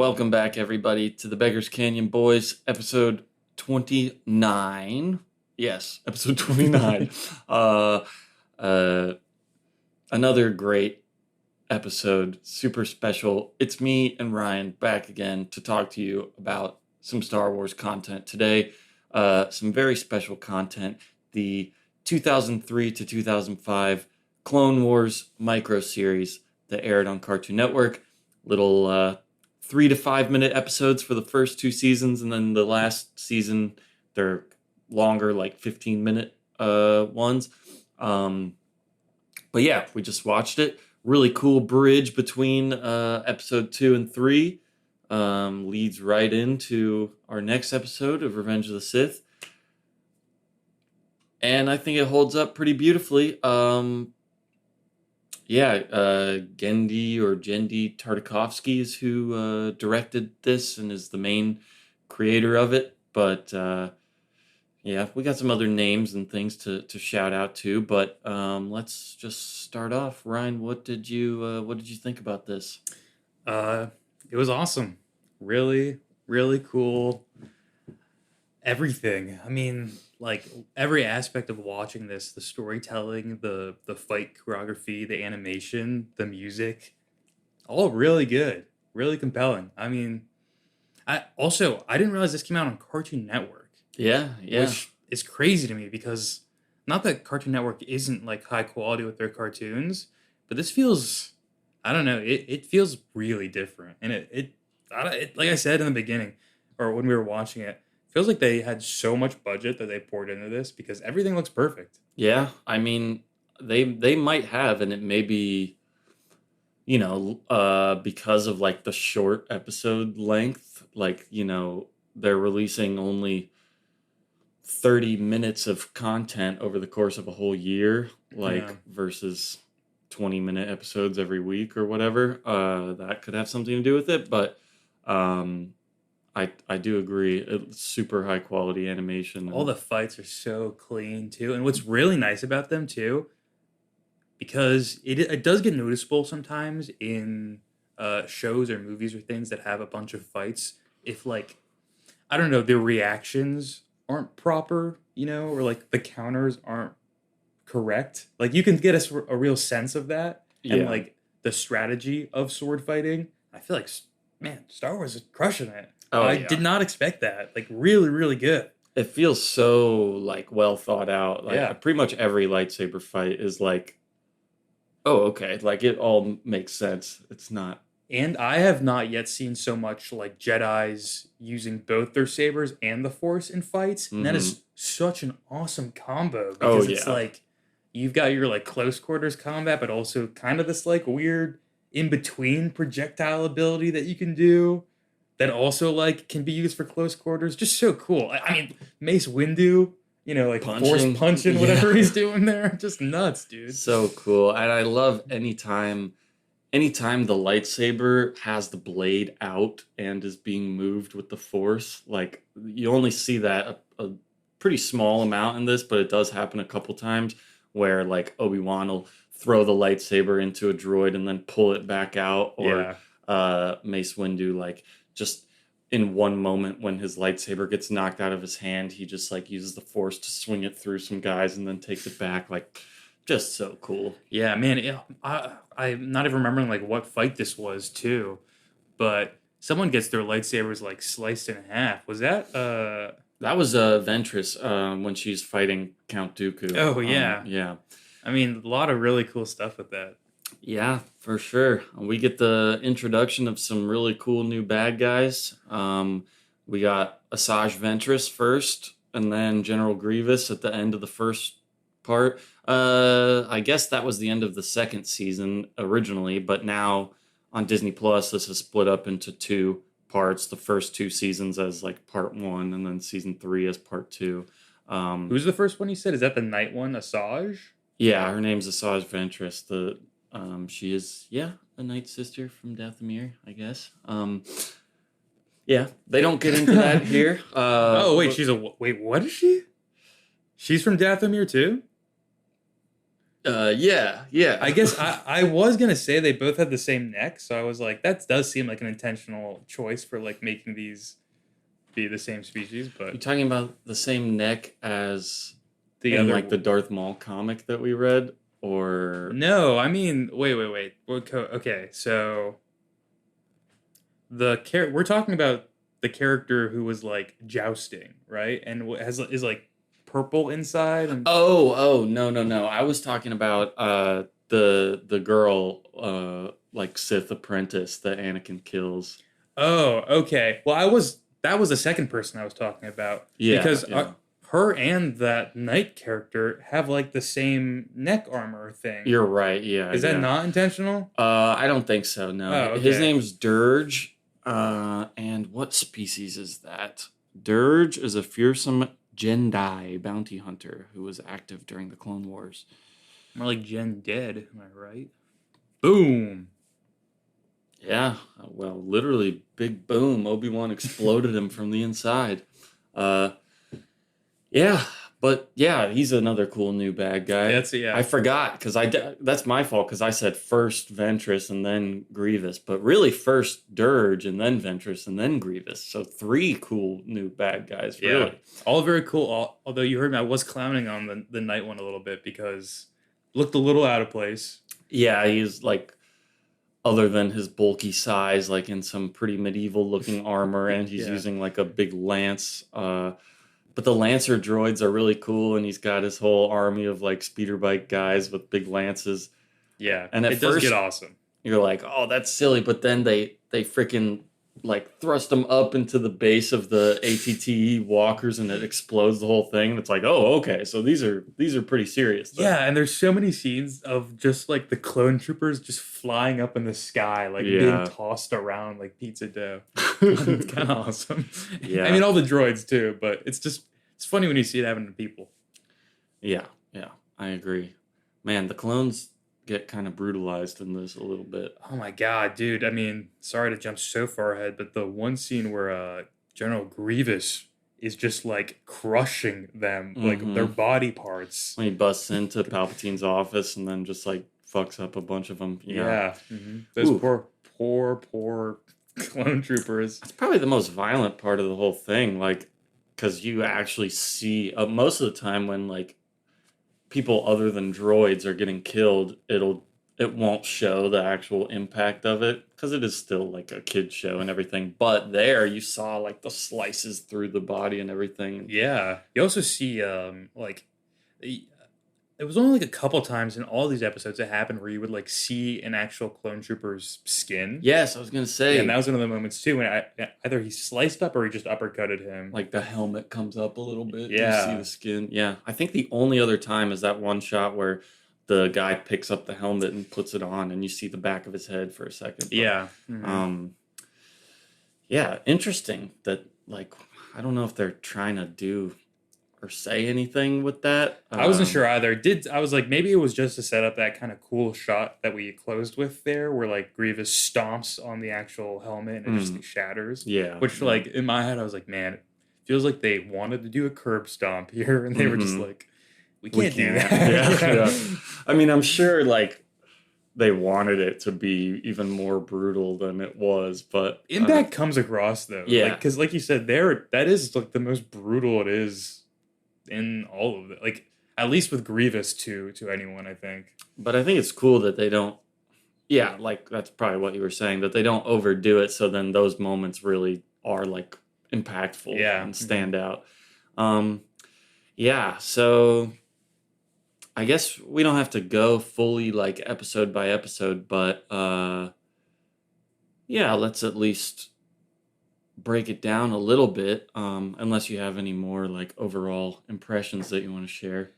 Welcome back, everybody, to the Beggars Canyon Boys, episode 29. Yes, episode 29. uh, Another great episode, super special. It's me and Ryan back again to talk to you about some Star Wars content today. Some very special content. The 2003 to 2005 Clone Wars micro series that aired on Cartoon Network. Little 3 to 5 minute episodes for the first two seasons, and then the last season they're longer, like 15-minute ones. But yeah, we just watched it. Really cool bridge between episode 2 and 3. Leads right into our next episode of Revenge of the Sith. And I think it holds up pretty beautifully. Genndy Tartakovsky is who directed this and is the main creator of it. But we got some other names and things to shout out to. But let's just start off. Ryan, what did you think about this? It was awesome. Really, really cool. Everything. I mean, like every aspect of watching this, the storytelling, the fight choreography, the animation, the music, all really good, really compelling. I mean, I didn't realize this came out on Cartoon Network. Yeah. Which is crazy to me because not that Cartoon Network isn't like high quality with their cartoons, but this feels, I don't know, it feels really different. And it like I said in the beginning or when we were watching it, feels like they had so much budget that they poured into this because everything looks perfect. Yeah, I mean, they might have, and it may be, because of like the short episode length, like, they're releasing only 30 minutes of content over the course of a whole year, versus 20-minute episodes every week or whatever. That could have something to do with it, but I do agree. It's super high quality animation. All the fights are so clean too. And what's really nice about them too, because it does get noticeable sometimes in shows or movies or things that have a bunch of fights. If like, I don't know, the reactions aren't proper, or like the counters aren't correct. Like you can get a real sense of that. Yeah. And like the strategy of sword fighting. I feel like, man, Star Wars is crushing it. I did not expect that. Like, really, really good. It feels so, like, well thought out. Like, pretty much every lightsaber fight is like, oh, okay. Like, it all makes sense. It's not. And I have not yet seen so much, like, Jedis using both their sabers and the Force in fights. Mm-hmm. And that is such an awesome combo. Because it's like, you've got your, like, close quarters combat, but also kind of this, like, weird in-between projectile ability that you can do. That also like can be used for close quarters. Just so cool. I mean, Mace Windu, like force punching whatever he's doing there. Just nuts, dude. So cool. And I love anytime the lightsaber has the blade out and is being moved with the force. Like you only see that a pretty small amount in this, but it does happen a couple times where like Obi-Wan will throw the lightsaber into a droid and then pull it back out, or Mace Windu like just in one moment when his lightsaber gets knocked out of his hand, he just like uses the force to swing it through some guys and then takes it back. Like, just so cool. Yeah, man. I'm not even remembering like what fight this was too, but someone gets their lightsabers like sliced in half. Was that? That was Ventress when she's fighting Count Dooku. Oh yeah, yeah. I mean, a lot of really cool stuff with that. Yeah, for sure. We get the introduction of some really cool new bad guys. We got Asajj Ventress first, and then General Grievous at the end of the first part. I guess that was the end of the second season originally, but now on Disney Plus, this is split up into two parts. The first two seasons as like part one, and then season 3 as part 2. Who's the first one you said? Is that the night one, Asajj? Yeah, her name's Asajj Ventress. She is, a Night Sister from Dathomir, I guess. They don't get into that here. Wait, what is she? She's from Dathomir too? Yeah, yeah. I guess I was gonna say they both had the same neck, so I was like, that does seem like an intentional choice for like making these be the same species, You but talking about the same neck as the in other like the Darth Maul comic that we read, or no, I mean, wait. Okay, so we're talking about the character who was like jousting, right? And has is like purple inside and oh, no, no, no. I was talking about the girl like Sith apprentice that Anakin kills. oh, okay. Well, that was the second person I was talking about Yeah, because yeah. her and that knight character have like the same neck armor thing. You're right. Yeah, Is that yeah. not intentional? I don't think so. No, Oh, his okay. name's Dirge. And what species is that? Dirge is a fearsome Genndy bounty hunter who was active during the Clone Wars. More like Gen dead, am I right? Boom. Yeah, well, literally, big boom. Obi-Wan exploded him from the inside. Uh, yeah, but yeah, he's another cool new bad guy. Yeah. I forgot because that's my fault because I said first Ventress and then Grievous, but really first Dirge and then Ventress and then Grievous. So three cool new bad guys, Yeah. really. All very cool. Although you heard me, I was clowning on the night one a little bit because looked a little out of place. Yeah, he's like other than his bulky size, like in some pretty medieval looking armor, and he's Yeah. using like a big lance. But the Lancer droids are really cool, and he's got his whole army of like speeder bike guys with big lances. Yeah. And at It does first, get awesome. you're like, "Oh, that's silly," but then they freaking like thrust them up into the base of the ATTE walkers, and it explodes the whole thing. And it's like, "Oh, okay, so these are pretty serious." Then. Yeah, and there's so many scenes of just like the clone troopers just flying up in the sky, like being Yeah. tossed around like pizza dough. It's kind of awesome. Yeah. I mean, all the droids too, but it's funny when you see it happen to people. Yeah, I agree. Man, the clones get kind of brutalized in this a little bit. Oh my god, dude! I mean, sorry to jump so far ahead, but the one scene where General Grievous is just like crushing them, like their body parts. When he busts into Palpatine's office and then just like fucks up a bunch of them. Yeah, those Ooh. poor clone troopers. That's probably the most violent part of the whole thing, like, because you actually see most of the time when like people other than droids are getting killed, it won't show the actual impact of it because it is still like a kid show and everything. But there you saw like the slices through the body and everything. Yeah, you also see like it was only like a couple times in all these episodes it happened where you would like see an actual clone trooper's skin. Yes, I was gonna say. Yeah, and that was one of the moments too when either he sliced up or he just uppercutted him. Like the helmet comes up a little bit. Yeah. You see the skin. Yeah. I think the only other time is that one shot where the guy picks up the helmet and puts it on and you see the back of his head for a second. But, Yeah. yeah, interesting that like I don't know if they're trying to do or say anything with that. I wasn't sure either. I was like, maybe it was just to set up that kind of cool shot that we closed with there, where like Grievous stomps on the actual helmet and it just like, shatters. Yeah. Which, like, in my head, I was like, man, it feels like they wanted to do a curb stomp here, and they were just like, we can't do that. Yeah. I mean, I'm sure like they wanted it to be even more brutal than it was, but Impact comes across though. Yeah. Because like you said, that is like the most brutal it is in all of it. Like at least with Grievous to anyone, I think. But I think it's cool that they don't. Yeah, like that's probably what you were saying, that they don't overdo it. So then those moments really are like impactful and stand out. Yeah, so I guess we don't have to go fully like episode by episode, but yeah, let's at least break it down a little bit, unless you have any more like overall impressions that you want to share.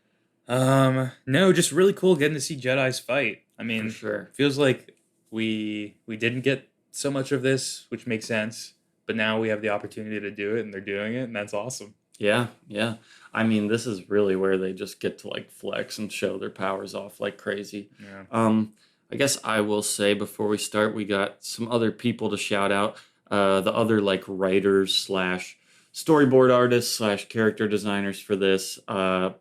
No, just really cool getting to see Jedi's fight. I mean, For sure. feels like we didn't get so much of this, which makes sense, but now we have the opportunity to do it and they're doing it, and that's awesome. Yeah. I mean, this is really where they just get to like flex and show their powers off like crazy. Yeah. I guess I will say before we start, we got some other people to shout out. The other like writers slash storyboard artists slash character designers for this.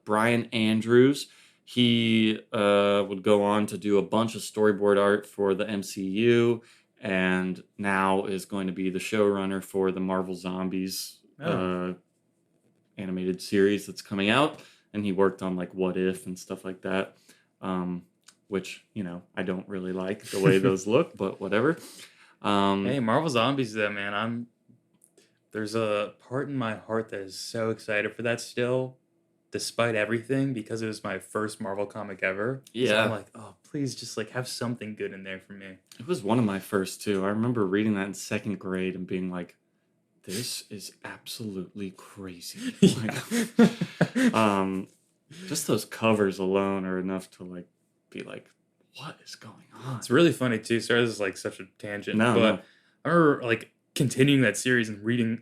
Brian Andrews He would go on to do a bunch of storyboard art for the MCU, and now is going to be the showrunner for the Marvel Zombies Oh, animated series that's coming out. And he worked on like What If and stuff like that, which I don't really like the way those look, but whatever. hey, Marvel Zombies though, man. There's a part in my heart that is so excited for that still, despite everything, because it was my first Marvel comic ever. So I'm Yeah, like, oh, please just like have something good in there for me. it was one of my first too. I remember reading that in second grade and being like, this is absolutely crazy. Like, just those covers alone are enough to like be like, what is going on? It's really funny too. Sorry, this is like such a tangent, No, no. but I remember like continuing that series and reading.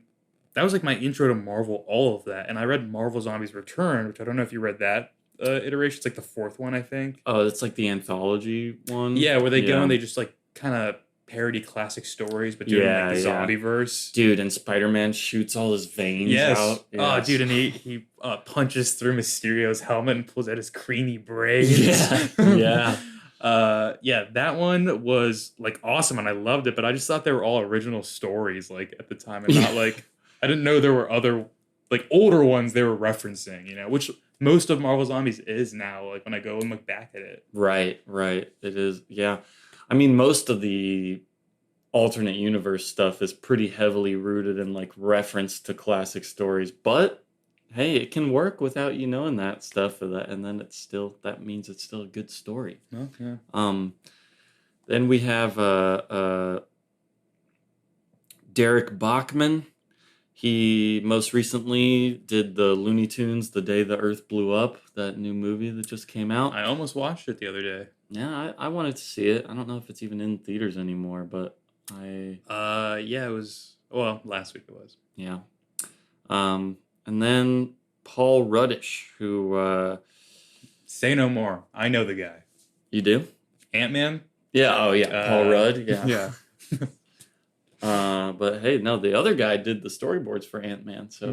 That was like my intro to Marvel, all of that, and I read Marvel Zombies Return, which I don't know if you read that iteration. It's like the fourth one, I think. Oh, it's like the anthology one. Yeah, where they go Yeah. and they just like kind of parody classic stories, but doing Yeah, like the yeah. zombie verse. Dude, and Spider-Man shoots all his veins Yes. out. Oh, Yes. dude, and he punches through Mysterio's helmet and pulls out his creamy braids. Yeah, yeah. Yeah, that one was like awesome and I loved it, but I just thought they were all original stories like at the time and not like I didn't know there were other like older ones they were referencing, which most of Marvel Zombies is now, like when I go and look back at it. Right, right. It is. Yeah. I mean, most of the alternate universe stuff is pretty heavily rooted in like reference to classic stories, but hey, it can work without you knowing that stuff or that, and then that means it's still a good story. Oh, yeah. Then we have Derek Bachman. He most recently did the Looney Tunes The Day the Earth Blew Up, that new movie that just came out. I almost watched it the other day. Yeah, I wanted to see it. I don't know if it's even in theaters anymore, but Yeah, it was, well, last week it was. yeah. And then Paul Ruddish, who Say no more. I know the guy. you do? Ant-Man? Yeah, oh yeah, Paul Rudd, yeah. Yeah. But hey, no, the other guy did the storyboards for Ant-Man. So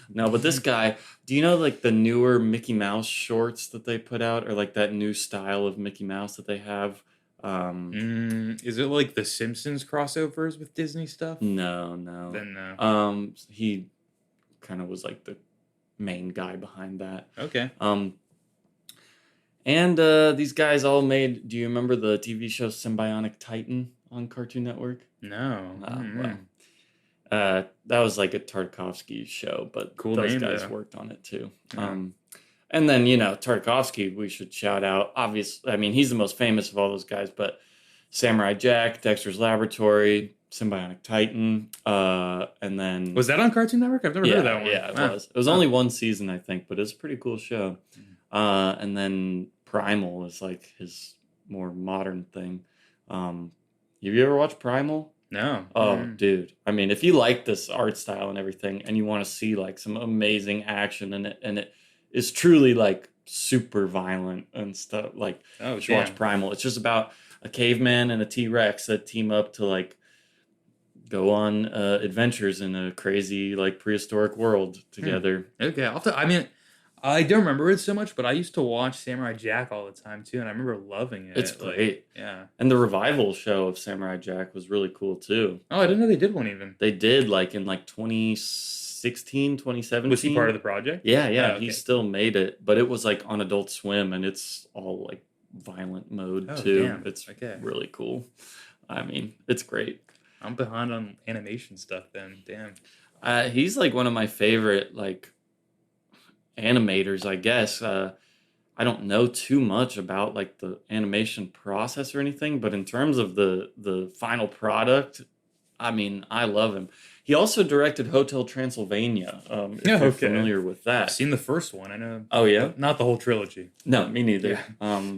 no, but this guy, do you know like the newer Mickey Mouse shorts that they put out, or like that new style of Mickey Mouse that they have? Is it like the Simpsons crossovers with Disney stuff? No, no. Then no. He kind of was like the main guy behind that. Okay. And these guys all made. Do you remember the TV show Symbionic Titan on Cartoon Network? No. Well, that was like a Tartakovsky show, but Cool those name, guys though. worked on it too. Yeah. And then Tartakovsky, we should shout out. Obviously, I mean he's the most famous of all those guys, but Samurai Jack, Dexter's Laboratory, Symbionic Titan, and then Was that on Cartoon Network? I've never heard of that one. Yeah, it Wow. was. It was only one season, I think, but it's a pretty cool show. And then Primal is like his more modern thing. Have you ever watched Primal? No. Oh, dude. I mean, if you like this art style and everything, and you want to see like some amazing action and it is truly like super violent and stuff, like Oh, you should watch Primal. It's just about a caveman and a T-Rex that team up to like go on adventures in a crazy like prehistoric world together. Okay. I mean, I don't remember it so much, but I used to watch Samurai Jack all the time too, and I remember loving it. It's great. Yeah. And the revival show of Samurai Jack was really cool too. Oh, I didn't know they did one even. They did like in like 2016, 2017. Was he part of the project? Yeah, yeah. Oh, okay. He still made it, but it was like on Adult Swim and it's all like violent mode Oh, too. damn. It's Okay. really cool. I mean, it's great. I'm behind on animation stuff then. Damn. He's like one of my favorite like animators, I guess. I don't know too much about like the animation process or anything, but in terms of the final product, I mean, I love him. He also directed Hotel Transylvania. If you're familiar with that. I've seen the first one. I know. Oh yeah, Not the whole trilogy. no, me neither. Yeah.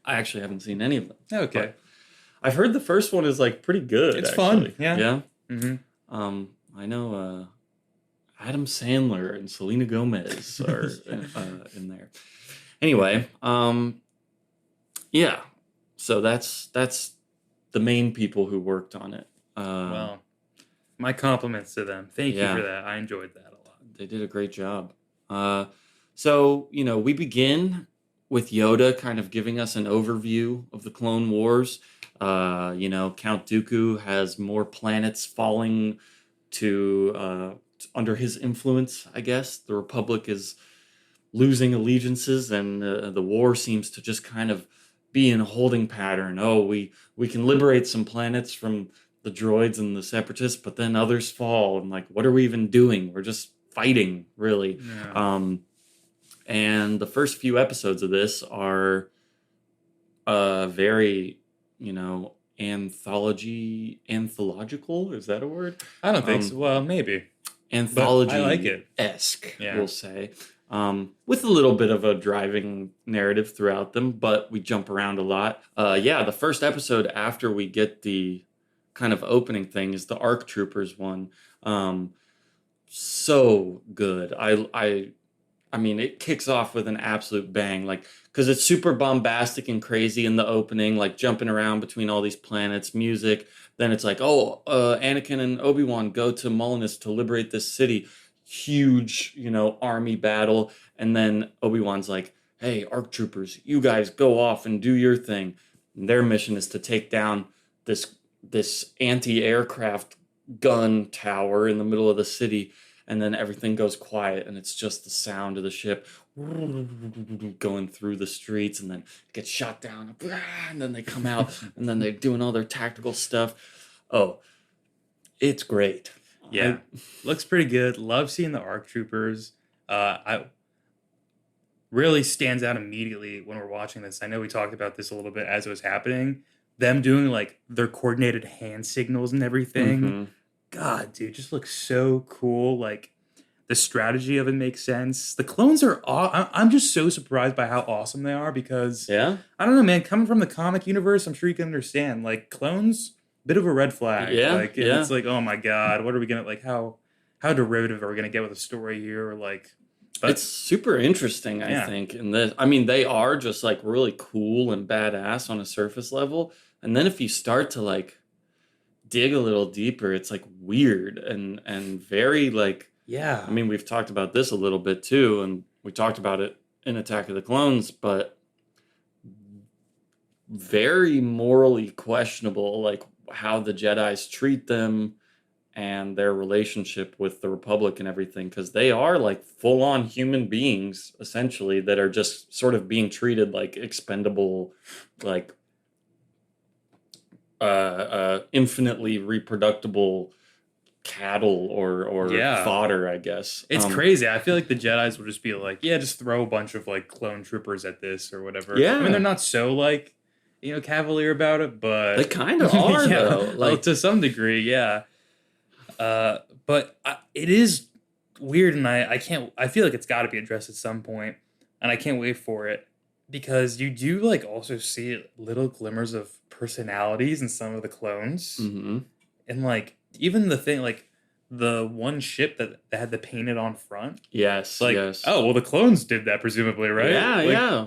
I actually haven't seen any of them. Okay. But I've heard the first one is like pretty good. It's actually. fun, yeah. Yeah. Mm-hmm. I know Adam Sandler and Selena Gomez are in there. Anyway, yeah. So that's the main people who worked on it. Well, my compliments to them. Thank you Yeah. for that. I enjoyed that a lot. They did a great job. So we begin with Yoda kind of giving us an overview of the Clone Wars. Count Dooku has more planets falling to under his influence, I guess. The Republic is losing allegiances, and the war seems to just kind of be in a holding pattern. Oh, we can liberate some planets from the droids and the separatists, but then others fall, and like, what are we even doing? We're just fighting, really. Yeah. And the first few episodes of this are very, anthological. Is that a word? I don't think so. Well, maybe. Anthology I like it. esque, Yeah. we'll say. With a little bit of a driving narrative throughout them, but we jump around a lot. The first episode after we get the kind of opening thing is the ARC Troopers one. So good. I mean, it kicks off with an absolute bang, like, because it's super bombastic and crazy in the opening, like jumping around between all these planets, music. Then it's like, Anakin and Obi-Wan go to Molinus to liberate this city. Huge, army battle. And then Obi-Wan's like, hey, ARC Troopers, you guys go off and do your thing. And their mission is to take down this anti-aircraft gun tower in the middle of the city. And then everything goes quiet, and it's just the sound of the ship going through the streets, and then it gets shot down, and then they come out, and then they're doing all their tactical stuff. Oh, it's great. Yeah, looks pretty good. Love seeing the ARC Troopers. I really stands out immediately when we're watching this. I know we talked about this a little bit as it was happening. Them doing like their coordinated hand signals and everything. Mm-hmm. God, dude, just looks so cool. Like the strategy of it makes sense. The clones are I'm just so surprised by how awesome they are because Yeah? I don't know, man. Coming from the comic universe, I'm sure you can understand. Like clones, bit of a red flag. Yeah, Like yeah. it's like, oh my god, what are we gonna like? How derivative are we gonna get with a story here? Like, but It's super interesting, I Yeah. think, in this. I mean, they are just like really cool and badass on a surface level. And then if you start to like dig a little deeper, it's like weird and very like, yeah, I mean, we've talked about this a little bit too, and we talked about it in Attack of the Clones, but very morally questionable, like how the Jedis treat them and their relationship with the Republic and everything, because they are like full-on human beings, essentially, that are just sort of being treated like expendable, like infinitely reproducible cattle or Yeah. fodder, I guess. it's crazy. I feel like the Jedi's will just be like, yeah, just throw a bunch of like clone troopers at this or whatever. Yeah. I mean, they're not so like cavalier about it, but They kind of are, Yeah, though. well, Like, to some degree, yeah. But it is weird, and I can't. I feel like it's got to be addressed at some point, and I can't wait for it because you do like also see little glimmers of personalities in some of the clones, mhm. and like even the thing like the one ship that had the painted on front. Yes, Like, yes. oh well, the clones did that presumably, right? Yeah, Like, yeah.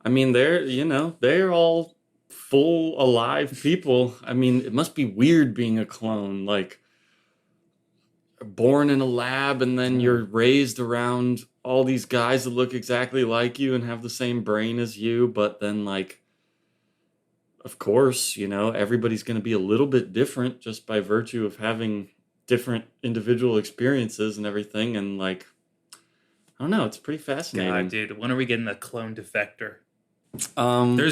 I mean, they're all full, alive people. I mean, it must be weird being a clone, like born in a lab and then you're raised around all these guys that look exactly like you and have the same brain as you, but then like, of course, everybody's going to be a little bit different just by virtue of having different individual experiences and everything. And like, I don't know, it's pretty fascinating. God, dude, when are we getting a clone defector? Um, There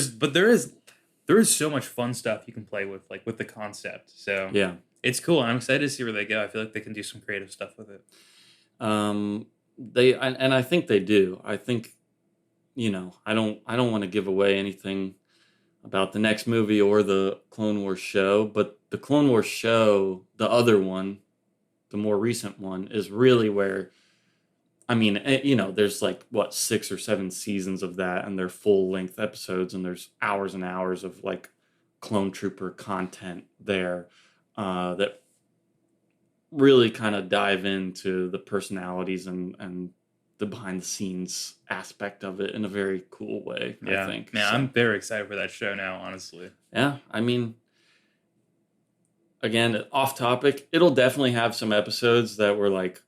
is so much fun stuff you can play with, like with the concept. So yeah. it's cool. I'm excited to see where they go. I feel like they can do some creative stuff with it. I think they do. I think, I don't want to give away anything about the next movie or the Clone Wars show, but the Clone Wars show, the other one, the more recent one, is really where, I mean, there's like, 6 or 7 seasons of that, and they're full-length episodes, and there's hours and hours of like clone trooper content there that really kind of dive into the personalities and the behind-the-scenes aspect of it in a very cool way, Yeah, I think. man, So, I'm very excited for that show now. Honestly, yeah, I mean, again, off topic, it'll definitely have some episodes that were like,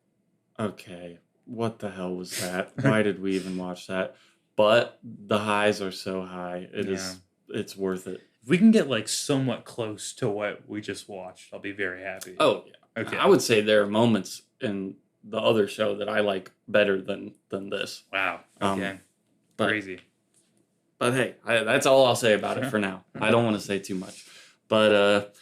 okay, what the hell was that? Why did we even watch that? but the highs are so high. Yeah. It's worth it. If we can get like somewhat close to what we just watched, I'll be very happy. Oh yeah. Okay. I would say there are moments in the other show that I like better than this. Wow. Okay. But, Crazy. But hey, that's all I'll say about it for now. I don't want to say too much. But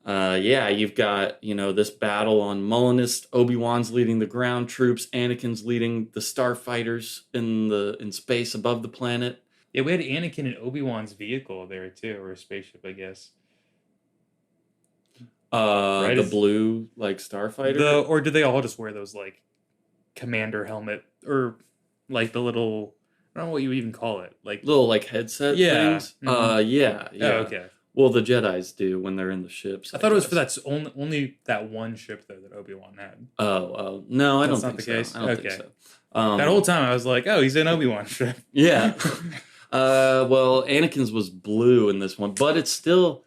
yeah, you've got, this battle on Molinist. Obi-Wan's leading the ground troops. Anakin's leading the starfighters in space above the planet. Yeah, we had Anakin and Obi-Wan's vehicle there too, or a spaceship, I guess. Right? The blue starfighter. Or do they all just wear those like commander helmet or like the little, I don't know what you even call it, like little headset things? Mm-hmm. Yeah. Oh, okay. Well, the Jedis do when they're in the ships. I thought it was for that only that one ship though that Obi-Wan had. Oh, no, I don't think the so. case? I don't think so. That whole time I was like, oh, he's in Obi-Wan ship. Yeah. Well, Anakin's was blue in this one, but it's still.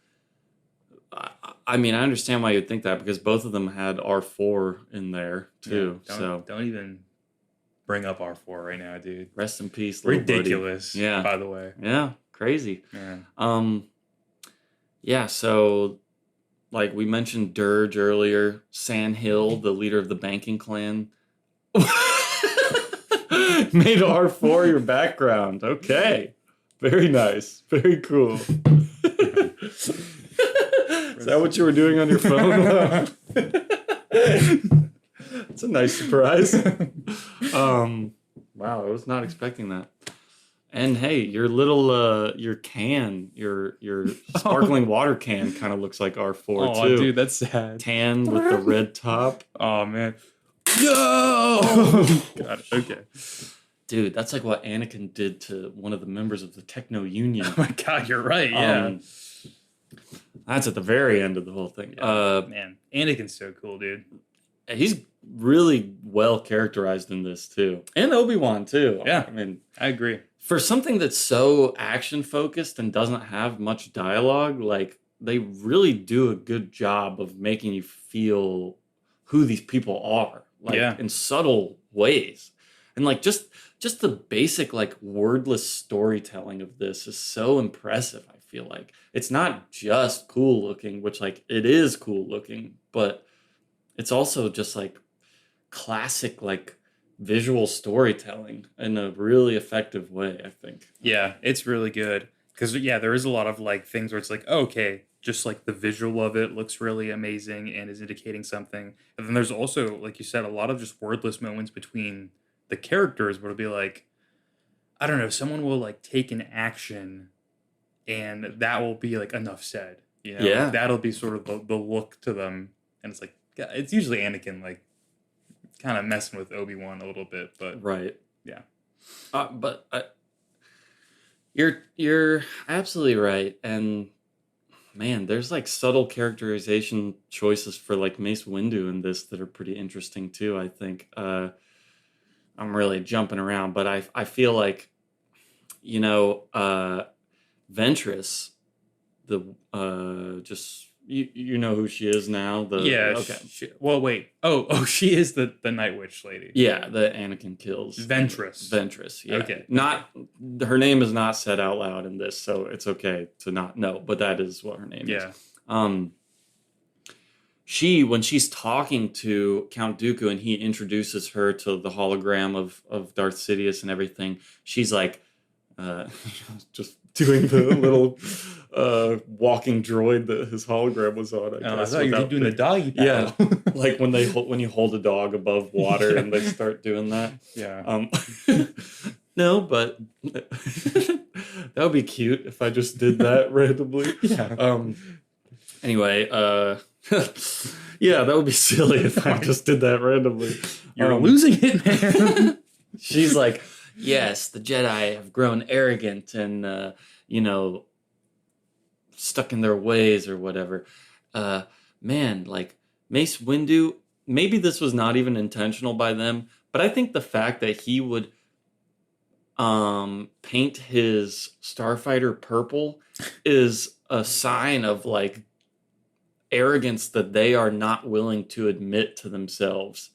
I mean, I understand why you'd think that because both of them had R4 in there too. Yeah, don't even bring up R4 right now, dude. Rest in peace, ridiculous. Buddy. Yeah, by the way. Yeah, crazy. Yeah. Yeah. So, like we mentioned, Dirge earlier. Sandhill, the leader of the banking clan, made R4 your background. Okay, very nice, very cool. Is that what you were doing on your phone? That's a nice surprise. Wow, I was not expecting that. And hey, your little your sparkling water can kind of looks like R4 too. Oh, dude, that's sad. Tan with the red top. Oh man. No. God. Okay. Dude, that's like what Anakin did to one of the members of the Techno Union. Oh my God, you're right. Yeah. That's at the very end of the whole thing. Yeah. Man, Anakin's so cool, dude. He's really well characterized in this too, and Obi-Wan too. Yeah, I mean, I agree. For something that's so action focused and doesn't have much dialogue, like they really do a good job of making you feel who these people are, in subtle ways, and just the basic wordless storytelling of this is so impressive. I feel like it's not just cool looking, which it is cool looking, but it's also just classic visual storytelling in a really effective way, I think. Yeah, it's really good because there is a lot of things where it's okay, just the visual of it looks really amazing and is indicating something, and then there's also, like you said, a lot of just wordless moments between the characters where it'll be I don't know, someone will take an action and that will be enough said, Yeah, that'll be sort of the look to them, and it's usually Anakin kind of messing with Obi-Wan a little bit, but right, yeah. But you're absolutely right, and man, there's subtle characterization choices for Mace Windu in this that are pretty interesting too. I think I'm really jumping around, but I feel Ventress, the just. You know who she is now? Okay. She is the Night Witch lady. Yeah, the Anakin kills. Ventress. Yeah. Okay. Not her name is not said out loud in this, so it's okay to not know. But that is what her name is. When she's talking to Count Dooku and he introduces her to the hologram of Darth Sidious and everything, she's just doing the little walking droid that his hologram was on. I guess. I thought you were doing the doggy paddle. Yeah, when you hold a dog above water and they start doing that. Yeah. No, but that would be cute if I just did that randomly. Yeah. Anyway, yeah, that would be silly if I just did that randomly. You're losing it, man. She's yes, the Jedi have grown arrogant and, stuck in their ways or whatever. Man, Mace Windu, maybe this was not even intentional by them, but I think the fact that he would paint his starfighter purple is a sign of arrogance that they are not willing to admit to themselves.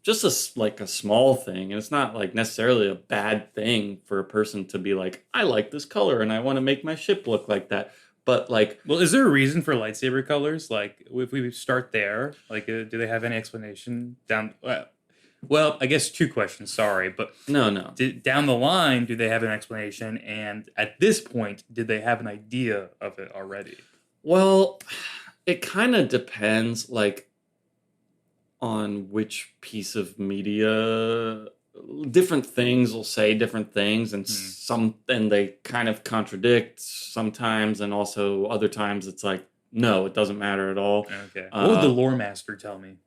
just like a small thing, and it's not like necessarily a bad thing for a person to be like, I like this color and I want to make my ship look like that. But like, Well, is there a reason for lightsaber colors? Like, if we start there, like, do they have any explanation down? Well, I guess two questions. Sorry, but no, no. down the line, do they have an explanation? And at this point, did they have an idea of it already? Well, it kind of depends, like, on which piece of media. Different things will say different things, and and they kind of contradict sometimes, and also other times it's like, no, it doesn't matter at all. Okay. What would the lore master tell me?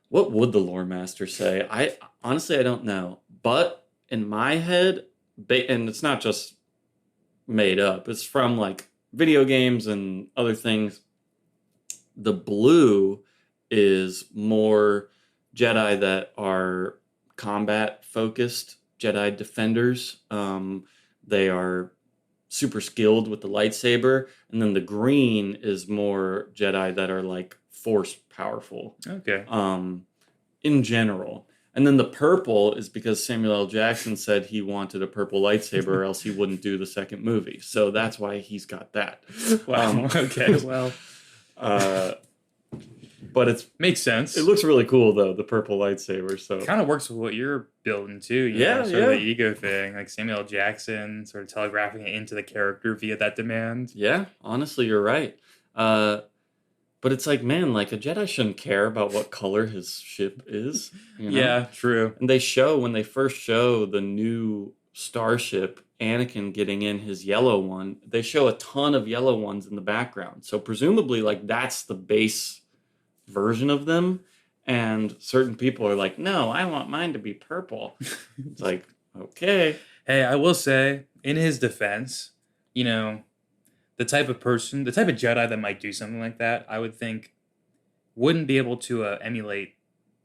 What would the lore master say? I honestly, I don't know. But in my head, and it's not just made up, it's from like video games and other things. The blue is more Jedi that are combat focused, Jedi defenders. They are super skilled with the lightsaber. And then the green is more Jedi that are like force powerful. Okay. In general. And then the purple is because Samuel L. Jackson said he wanted a purple lightsaber or else he wouldn't do the second movie. So that's why he's got that. Wow. Okay. Well, but it makes sense. It looks really cool though, the purple lightsaber. So kind of works with what you're building too. Yeah, sort of the ego thing, like Samuel L. Jackson sort of telegraphing it into the character via that demand. Yeah, honestly, you're right. But it's like, man, like a Jedi shouldn't care about what color his ship is. You know? Yeah, true. And when they first show the new starship, Anakin getting in his yellow one, they show a ton of yellow ones in the background. So presumably, like, that's the base version of them. And certain people are like, no, I want mine to be purple. It's like, okay. Hey, I will say, in his defense, the type of Jedi that might do something like that, I would think, wouldn't be able to emulate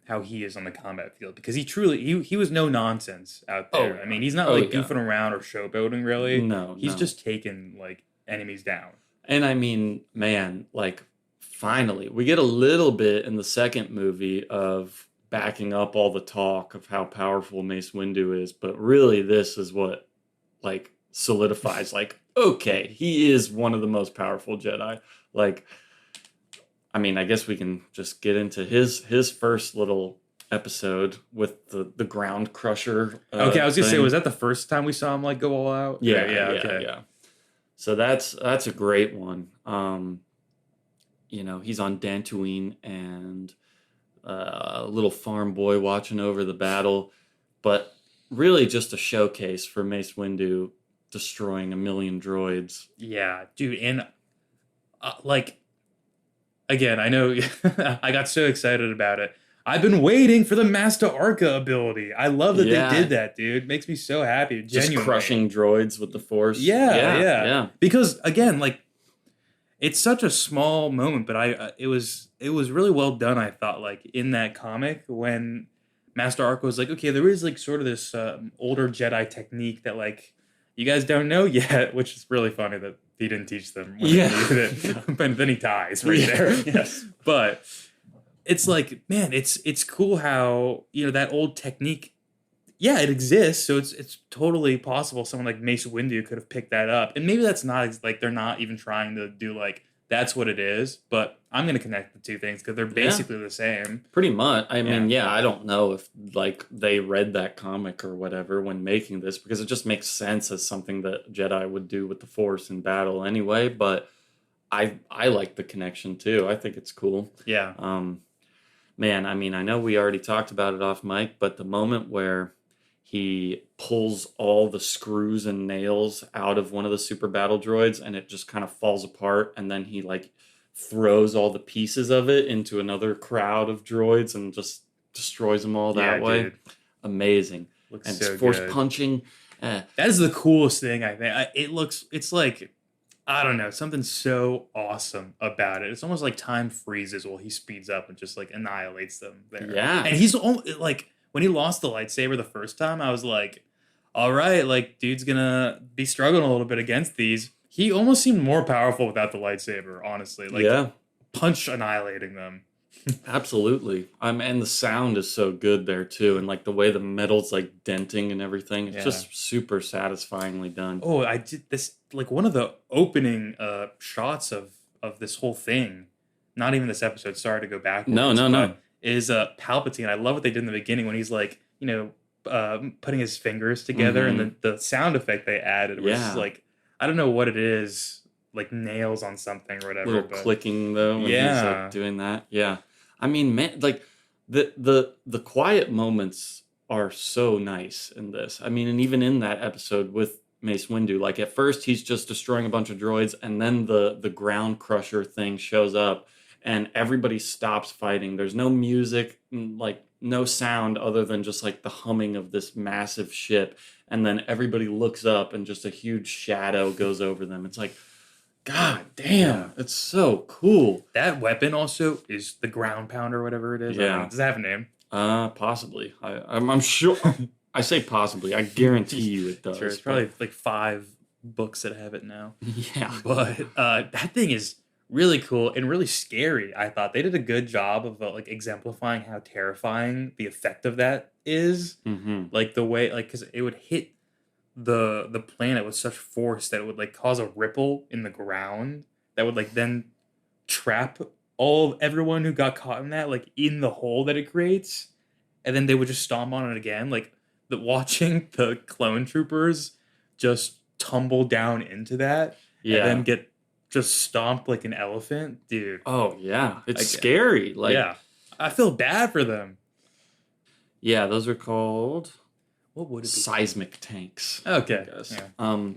how he is on the combat field, because he was no nonsense out there. Oh, I mean, he's not goofing around or showboating really. No, he's just taking like enemies down. And I mean, man, like finally, we get a little bit in the second movie of backing up all the talk of how powerful Mace Windu is, but really this is what like solidifies like, okay, he is one of the most powerful Jedi. Like, I mean, I guess we can just get into his first little episode with the ground crusher. Okay, I was gonna say, thing. was that the first time we saw him like go all out? Yeah, okay. yeah. So that's a great one. He's on Dantooine and a little farm boy watching over the battle, but really just a showcase for Mace Windu destroying 1 million droids. Yeah, dude, and again, I know I got so excited about it. I've been waiting for the Master Arca ability. I love that they did that, dude. Makes me so happy. Genuinely. Just crushing droids with the Force. Yeah. Because again, like, it's such a small moment, but it was really well done. I thought, like, in that comic when Master Arca was like, okay, there is like sort of this older Jedi technique that like you guys don't know yet, which is really funny that he didn't teach them when they needed it. But then he dies right there. Yes. But it's like, man, it's cool how, that old technique, it exists. So it's totally possible someone like Mace Windu could have picked that up. And maybe that's not like, they're not even trying to do like, that's what it is. But I'm going to connect the two things because they're basically the same. Pretty much. I mean, I don't know if like they read that comic or whatever when making this, because it just makes sense as something that Jedi would do with the Force in battle anyway. But I like the connection too. I think it's cool. Yeah. Man, I mean, I know we already talked about it off mic, but the moment where he pulls all the screws and nails out of one of the super battle droids and it just kind of falls apart, and then he like throws all the pieces of it into another crowd of droids and just destroys them all that way. Dude. Amazing. Looks and so it's force good. punching. That is the coolest thing, I think. It's like, I don't know, something so awesome about it. It's almost like time freezes while he speeds up and just like annihilates them there. Yeah. And he's like, when he lost the lightsaber the first time, I was like, all right, like, dude's gonna be struggling a little bit against these. He almost seemed more powerful without the lightsaber, honestly. Like, punch annihilating them. Absolutely. And the sound is so good there too, and like the way the metal's like denting and everything. It's Yeah. just super satisfyingly done. Oh, I did this like one of the opening shots of this whole thing. Not even this episode. Sorry to go No, backwards, no, no. but is Palpatine. I love what they did in the beginning when he's like, putting his fingers together, and Mm-hmm. then the sound effect they added was Yeah. like, I don't know what it is, like nails on something or whatever, Little but clicking though when he's like yeah, doing that. Yeah. I mean, man, like the quiet moments are so nice in this. I mean, and even in that episode with Mace Windu, like at first he's just destroying a bunch of droids, and then the ground crusher thing shows up, and everybody stops fighting. There's no music, like no sound other than just like the humming of this massive ship, and then everybody looks up, and just a huge shadow goes over them. It's like, God yeah. damn, it's so cool. That weapon also is the ground pounder, whatever it is. I don't know. Yeah. Does that have a name? Possibly. I'm sure. I say possibly. I guarantee you it Sure, does. it's probably like 5 books that have it now. Yeah. But that thing is really cool and really scary. I thought they did a good job of like exemplifying how terrifying the effect of that is. Mm-hmm. Like the way, like, because it would hit the planet with such force that it would like cause a ripple in the ground that would like then trap everyone who got caught in that like in the hole that it creates, and then they would just stomp on it again. Like the watching the clone troopers just tumble down into that and Yeah. then get just stomped like an elephant, dude. Oh yeah. It's Like, scary. Like, yeah, I feel bad for them. yeah, those are called What would it be? seismic tanks. Okay, I guess. yeah.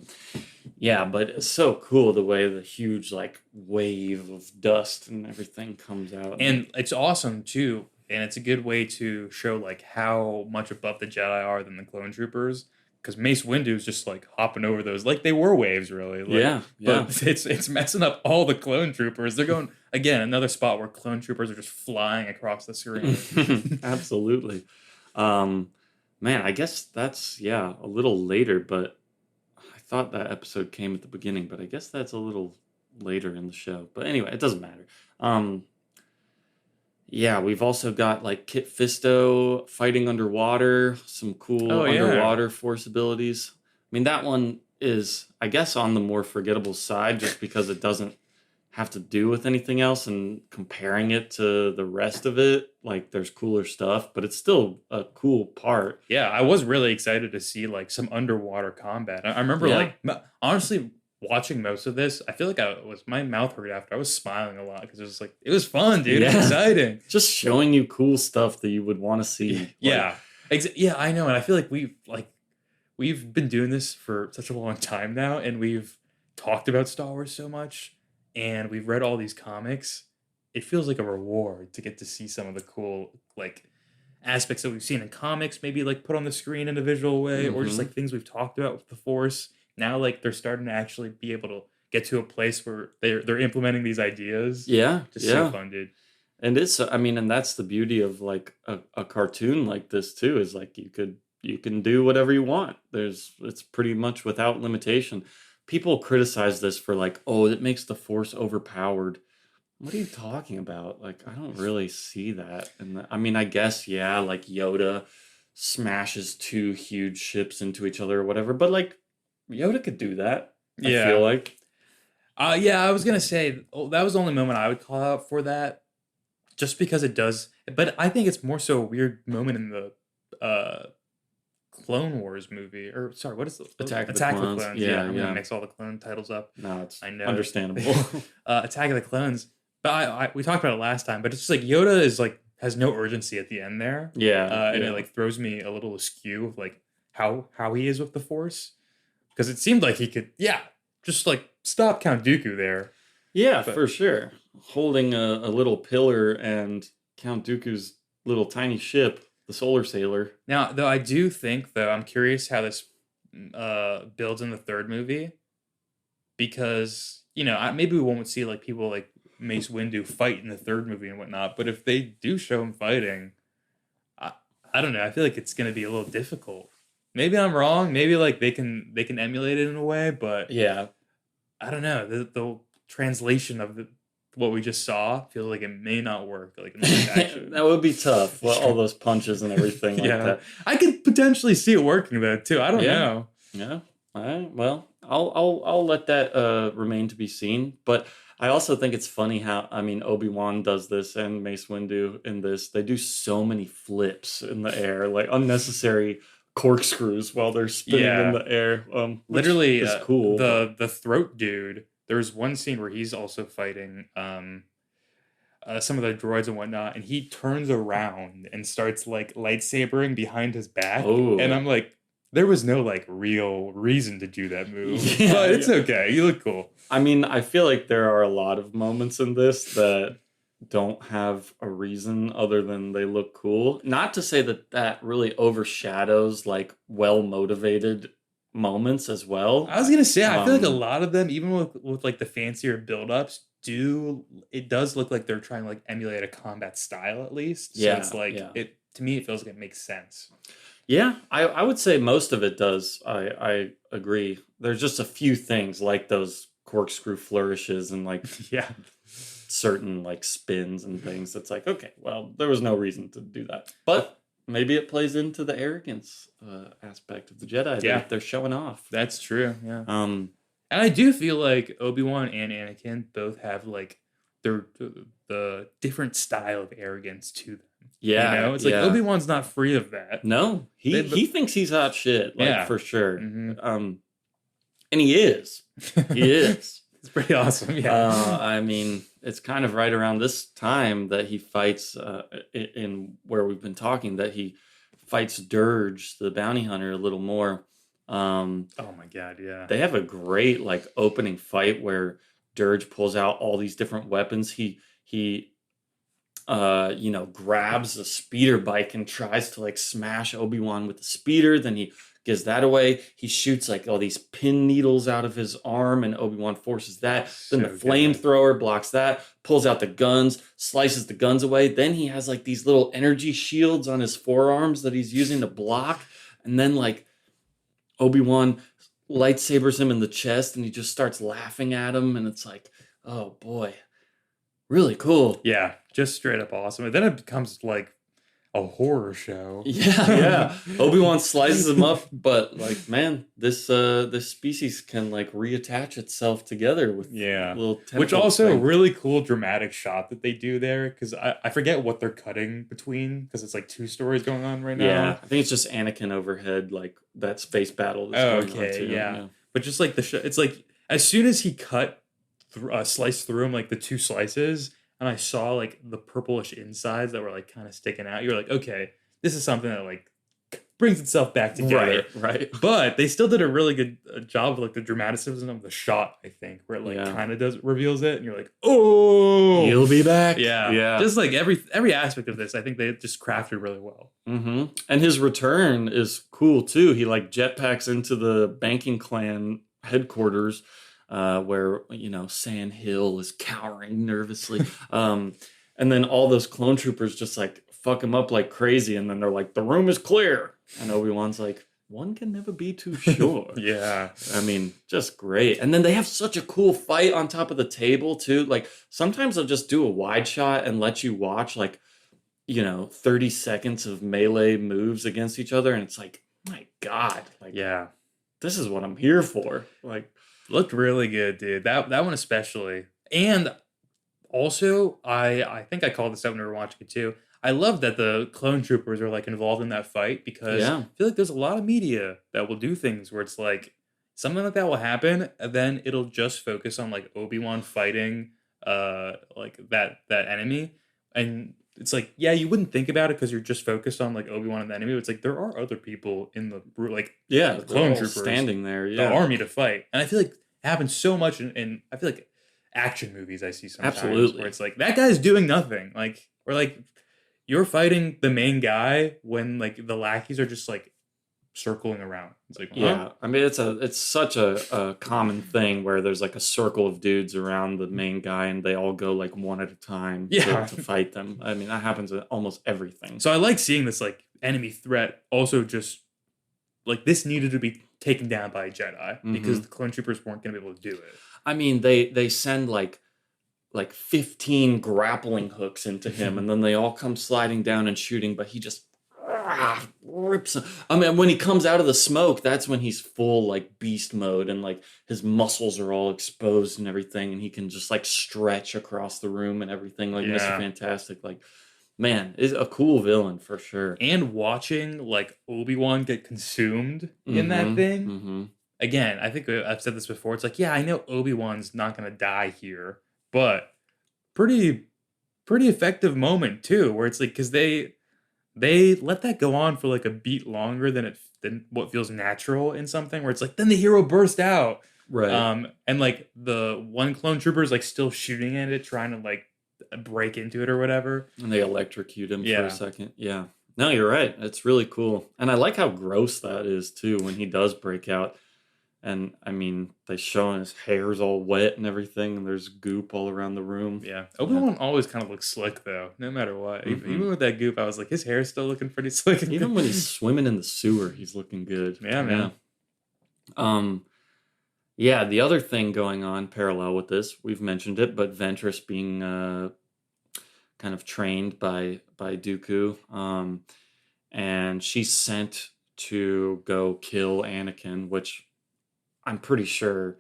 Yeah, but it's so cool the way the huge like wave of dust and everything comes out. And it's awesome too, and it's a good way to show like how much above the Jedi are than the clone troopers. Because Mace Windu is just like hopping over those like they were waves, really. Like, yeah, yeah. but it's messing up all the clone troopers. They're going again another spot where clone troopers are just flying across the screen. Absolutely. Man, I guess that's yeah, a little later, but I thought that episode came at the beginning, but I guess that's a little later in the show. But anyway, it doesn't matter. Um, yeah, we've also got like Kit Fisto fighting underwater, some cool Oh yeah, underwater force abilities. I mean, that one is, I guess, on the more forgettable side just because it doesn't have to do with anything else, and comparing it to the rest of it, like there's cooler stuff, but it's still a cool part. yeah. I was really excited to see like some underwater combat. I remember Yeah. like honestly watching most of this. I feel like my mouth hurt after. I was smiling a lot because it was like it was fun, dude. It was Yeah. exciting. Just showing you cool stuff that you would want to see. Like, Yeah, yeah, I know, and I feel like we've been doing this for such a long time now, and we've talked about Star Wars so much, and we've read all these comics. It feels like a reward to get to see some of the cool like aspects that we've seen in comics, maybe like put on the screen in a visual way, or just mhm. like things we've talked about with the Force. Now, like they're starting to actually be able to get to a place where they're implementing these ideas. Yeah, Just so yeah. fun, dude. And it's, I mean, and that's the beauty of like a cartoon like this too, is like you can do whatever you want. It's pretty much without limitation. People criticize this for like, oh, it makes the force overpowered. What are you talking about? Like, I don't really see that. And I mean, I guess, yeah, like Yoda smashes two huge ships into each other or whatever, but like Yoda could do that. I Yeah. feel like. Yeah, I was gonna say that was the only moment I would call out for that, just because it does. But I think it's more so a weird moment in the Clone Wars movie, or sorry, what is the Attack of the Attack of the Clones. Clones? Yeah, I'm yeah. gonna mix all the clone titles up. No, it's I know. understandable. Attack of the Clones. But we talked about it last time. But it's just like Yoda is like has no urgency at the end there, Yeah, and yeah. it like throws me a little askew of like how he is with the Force, because it seemed like he could, yeah, just like stop Count Dooku there. Yeah, But- for sure. Holding a little pillar and Count Dooku's little tiny ship, the Solar Sailor. Now, though, I do think though I'm curious how this builds in the third movie, because maybe we won't see like people like Mace Windu fight in the third movie and whatnot. But if they do show him fighting, I don't know. I feel like it's going to be a little difficult. Maybe I'm wrong. Maybe like they can emulate it in a way, but Yeah. I don't know. The translation of what we just saw feels like it may not work like in live action. That would be tough. Well, all those punches and everything like Yeah, that. I could potentially see it working though too. I don't Yeah. know. Yeah. All right. Well, I'll let that remain to be seen. But I also think it's funny how, I mean, Obi-Wan does this and Mace Windu in this. They do so many flips in the air, like unnecessary corkscrews while they're spinning in Yeah. the air. Which Literally, is cool. the throat dude. There was one scene where he's also fighting some of the droids and whatnot, and he turns around and starts like lightsabering behind his back, Oh. and I'm like, there was no like real reason to do that move, Yeah, but it's yeah. okay. You look cool. I mean, I feel like there are a lot of moments in this that don't have a reason other than they look cool. Not to say that that really overshadows like well motivated moments as well. I was gonna say, I feel like a Um, lot of them, even with like the fancier build-ups, it does look like they're trying to like emulate a combat style at least. So Yeah, it's like yeah. it to me, it feels like it makes sense. Yeah, I would say most of it does. I agree. There's just a few things like those corkscrew flourishes and like Yeah. certain like spins and things. That's like, okay, well, there was no reason to do that. But maybe it plays into the arrogance aspect of the Jedi. Yeah. They're showing off. That's true. Yeah. Um, And I do feel like Obi-Wan and Anakin both have like the different style of arrogance to them. yeah, You know, it's like yeah. Obi-Wan's not free of that. No, he They- he thinks he's hot shit, like Yeah. for sure. Mhm. And he is. He is. It's pretty awesome. Yeah. I mean, it's kind of right around this time that he fights in where we've been talking, that he fights Dirge, the bounty hunter, a little more. Oh my god. Yeah. They have a great like opening fight where Dirge pulls out all these different weapons. He grabs a speeder bike and tries to like smash Obi-Wan with the speeder. Then he gives that away. He shoots like all these pin needles out of his arm, and Obi-Wan forces that. Then the So good. flamethrower blocks that, pulls out the guns, slices the guns away. Then he has like these little energy shields on his forearms that he's using to block. And then like Obi-Wan lightsabers him in the chest, and he just starts laughing at him. And it's like, oh boy, really cool. Yeah. Just straight up awesome. And then it becomes like a horror show. Yeah. Obi-Wan slices him up, but like, man, this species can like reattach itself together with Yeah. little Which tentacle also a thing. really cool dramatic shot that they do there, because I forget what they're cutting between, because it's like two stories going on right now. Yeah, I think it's just Anakin overhead, like that space battle. That's going on Okay, too. yeah. But just like it's like as soon as he sliced through him like the two slices, and I saw like the purplish insides that were like kind of sticking out, you're like, okay, this is something that like brings itself back together. Right. But they still did a really good job of like the dramaticism of the shot, I think, where it like Yeah. kind of reveals it, and you're like, oh, He'll be back. yeah. Just like every aspect of this, I think they just crafted really well. Mm-hmm. And his return is cool too. He like jetpacks into the banking clan headquarters, where Sand Hill is cowering nervously, and then all those clone troopers just like fuck him up like crazy, and then they're like, the room is clear, and Obi-Wan's like, one can never be too sure. Yeah. I mean, just great. And then they have such a cool fight on top of the table too. Like sometimes they'll just do a wide shot and let you watch like 30 seconds of melee moves against each other, and it's like, my god, like, Yeah. this is what I'm here for. Like, Looked really good, dude. That one especially. And also, I think I called this out when we were watching it too. I love that the clone troopers are like involved in that fight, because Yeah. I feel like there's a lot of media that will do things where it's like something like that will happen, and then it'll just focus on like Obi-Wan fighting like that enemy. And it's like, yeah, you wouldn't think about it because you're just focused on like Obi-Wan and the enemy. But it's like there are other people in the like yeah, the they're clone all troopers standing there. the Yeah, army to fight. And I feel like it happens so much in I feel like action movies I see sometimes, Absolutely. where it's like that guy's doing nothing. Like, or like you're fighting the main guy when like the lackeys are just like circling around. It's like, huh? yeah. I mean, it's such a common thing where there's like a circle of dudes around the main guy, and they all go like one at a time Yeah. to fight them. I mean, that happens in almost everything. So I like seeing this like enemy threat also just like this needed to be taken down by a Jedi because the clone troopers weren't going to be able to do it. I mean, they send like like 15 grappling hooks into him, and then they all come sliding down and shooting, but he just rips him. I mean, when he comes out of the smoke, that's when he's full like beast mode, and like his muscles are all exposed and everything, and he can just like stretch across the room and everything like Mr. Yeah. Fantastic. Like, man, is a cool villain for sure. And watching like Obi-Wan get consumed in that thing. Mm-hmm. Again, I think I've said this before. It's like, yeah, I know Obi-Wan's not going to die here, but pretty effective moment too, where it's like, because they let that go on for like a beat longer than what feels natural in something, where it's like then the hero burst out, Right. And like the one clone trooper is like still shooting at it, trying to like break into it or whatever, And they electrocute him for Yeah. a second. Yeah. No, you're right. It's really cool. And I like how gross that is too when he does break out. And I mean, they show his hair's all wet and everything, and there's goop all around the room. Yeah, Obi-Wan always kind of looks slick though, no matter what. Even with that goop, I was like, his hair's still looking pretty slick. Even when he's swimming in the sewer, he's looking good. Yeah, man. Yeah, the other thing going on parallel with this, we've mentioned it, but Ventress being kind of trained by Dooku, and she's sent to go kill Anakin, which I'm pretty sure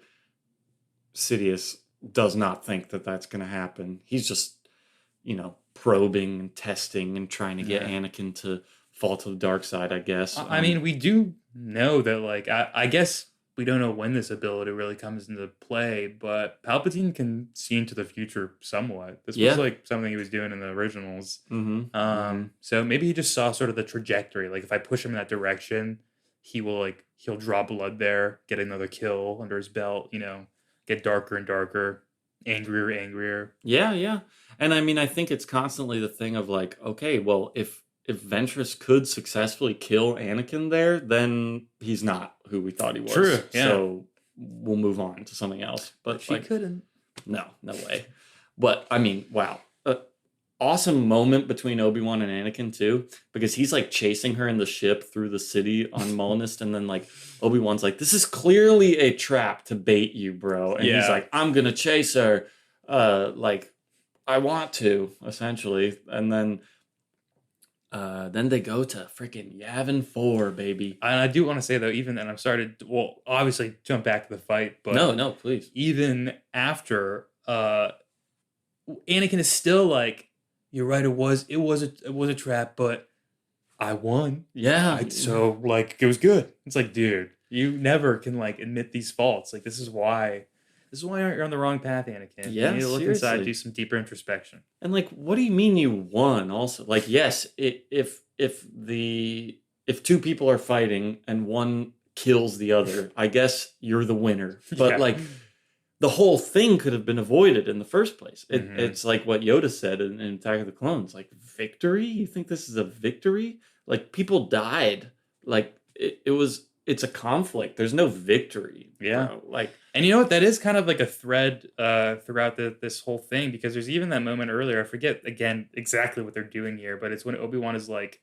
Sidious does not think that that's going to happen. He's just, probing and testing and trying to get Anakin to fall to the dark side, I guess. I mean, we do know that, like, I guess we don't know when this ability really comes into play, but Palpatine can see into the future somewhat. This was like something he was doing in the originals. So maybe he just saw sort of the trajectory. Like, if I push him in that direction, he'll draw blood there, get another kill under his belt, get darker and darker, angrier, angrier. Yeah. And I mean, I think it's constantly the thing of like, okay, well, if Ventress could successfully kill Anakin there, then he's not who we thought he was. True, yeah. So we'll move on to something else. But she couldn't. No way. But I mean, wow. Awesome moment between Obi-Wan and Anakin too, because he's like chasing her in the ship through the city on Molnist, and then like Obi-Wan's like, this is clearly a trap to bait you, bro. And he's like, I'm gonna chase her, like I want to, essentially. And then they go to freaking Yavin 4, baby. And I do want to say though, even and I'm sorry to obviously jump back to the fight, but no, please. Even after Anakin is still like, you're right, it was a trap, but I won. Yeah. So like it was good. It's like, dude, you never can like admit these faults. Like this is why you're on the wrong path, Anakin. Yeah, you need to look inside, do some deeper introspection. And like, what do you mean you won? Also, like, yes, if two people are fighting and one kills the other, I guess you're the winner. But like, the whole thing could have been avoided in the first place. It's like what Yoda said in Attack of the Clones, like, victory? You think this is a victory? Like, people died. Like, it's a conflict. There's no victory. Yeah. Bro. Like, and you know what? That is kind of like a thread throughout this whole thing, because there's even that moment earlier. I forget again exactly what they're doing here, but it's when Obi-Wan is like,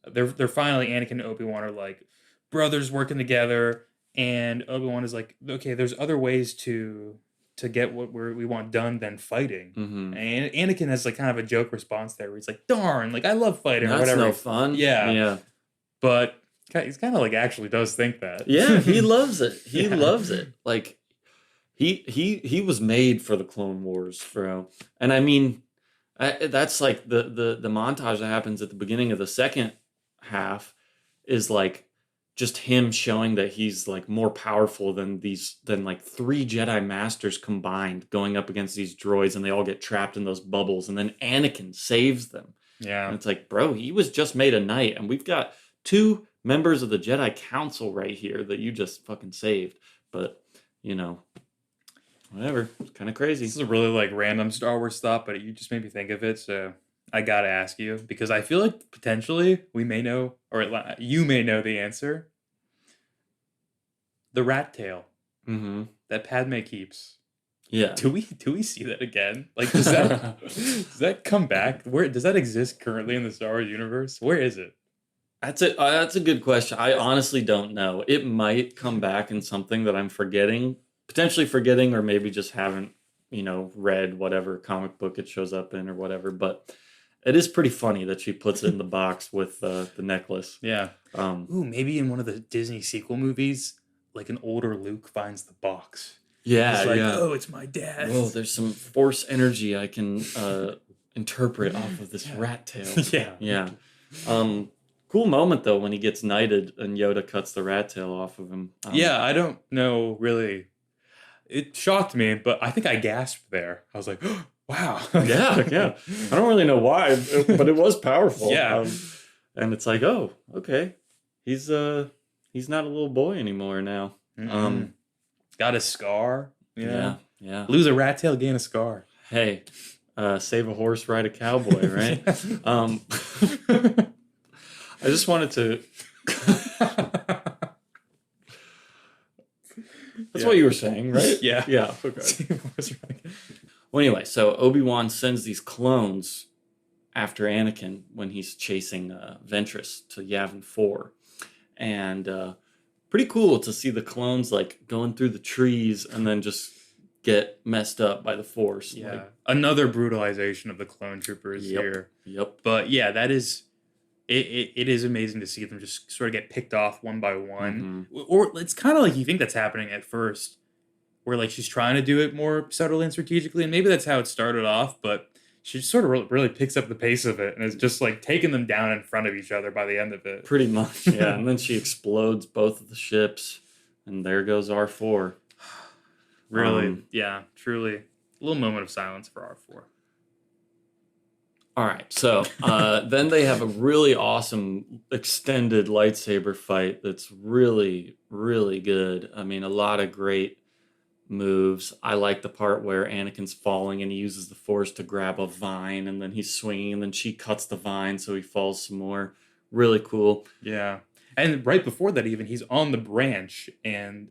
they're finally, Anakin and Obi-Wan are like brothers working together. And Obi-Wan is like, okay, there's other ways to get what we want done than fighting. And Anakin has like kind of a joke response there where he's like, darn, like I love fighting or whatever. That's no fun. Yeah. But he's kind of like actually does think that. Yeah, he loves it. He loves it. Like he was made for the Clone Wars, bro. And I mean, that's like the montage that happens at the beginning of the second half is like just him showing that he's like more powerful than like 3 Jedi Masters combined going up against these droids, and they all get trapped in those bubbles, and then Anakin saves them. Yeah. And it's like, bro, he was just made a knight, and we've got 2 members of the Jedi Council right here that you just fucking saved. But, whatever. It's kind of crazy. This is a really like random Star Wars thought, but you just made me think of it, so I gotta ask you, because I feel like potentially we may know, or you may know the answer. The rat tail that Padme keeps. Yeah. Do we see that again? Like, does that come back? Where does that exist currently in the Star Wars universe? Where is it? That's a good question. I honestly don't know. It might come back in something that I'm potentially forgetting, or maybe just haven't read whatever comic book it shows up in or whatever. But it is pretty funny that she puts it in the box with the necklace. Yeah. Um, Ooh, maybe in one of the Disney sequel movies, like an older Luke finds the box. yeah, He's like, yeah. "Oh, it's my dad's." Whoa, there's some force energy I can interpret off of this Yeah. rat tail. Yeah. Yeah. Cool moment though when he gets knighted and Yoda cuts the rat tail off of him. Yeah, I don't know really. It shocked me, but I think I gasped there. I was like, "Wow." Yeah, yeah. I don't really know why, but it was powerful. Yeah. And it's like, oh, okay, he's not a little boy anymore now. Got a scar. Yeah, yeah. Lose a rat tail, gain a scar. Hey, save a horse, ride a cowboy, right? I just wanted to. That's what you were saying, right? Yeah. Yeah. Okay. Well, anyway, so Obi-Wan sends these clones after Anakin when he's chasing Ventress to Yavin 4. And pretty cool to see the clones like going through the trees and then just get messed up by the Force. Yeah. Like, Another brutalization of the clone troopers Yep. here. Yep. But yeah, that is it is amazing to see them just sort of get picked off one by one. Or it's kind of like you think that's happening at first, where like she's trying to do it more subtly and strategically, and maybe that's how it started off, but she just sort of really picks up the pace of it and is just like taking them down in front of each other by the end of it. Pretty much, yeah. And then she explodes both of the ships, and there goes R4. Really, yeah, truly. A little moment of silence for R4. All right, so then they have a really awesome extended lightsaber fight that's really, really good. I mean, a lot of great moves. I like the part where Anakin's falling and he uses the Force to grab a vine, and then he's swinging, and then she cuts the vine so he falls some more. Really cool. Yeah. And right before that, even, he's on the branch and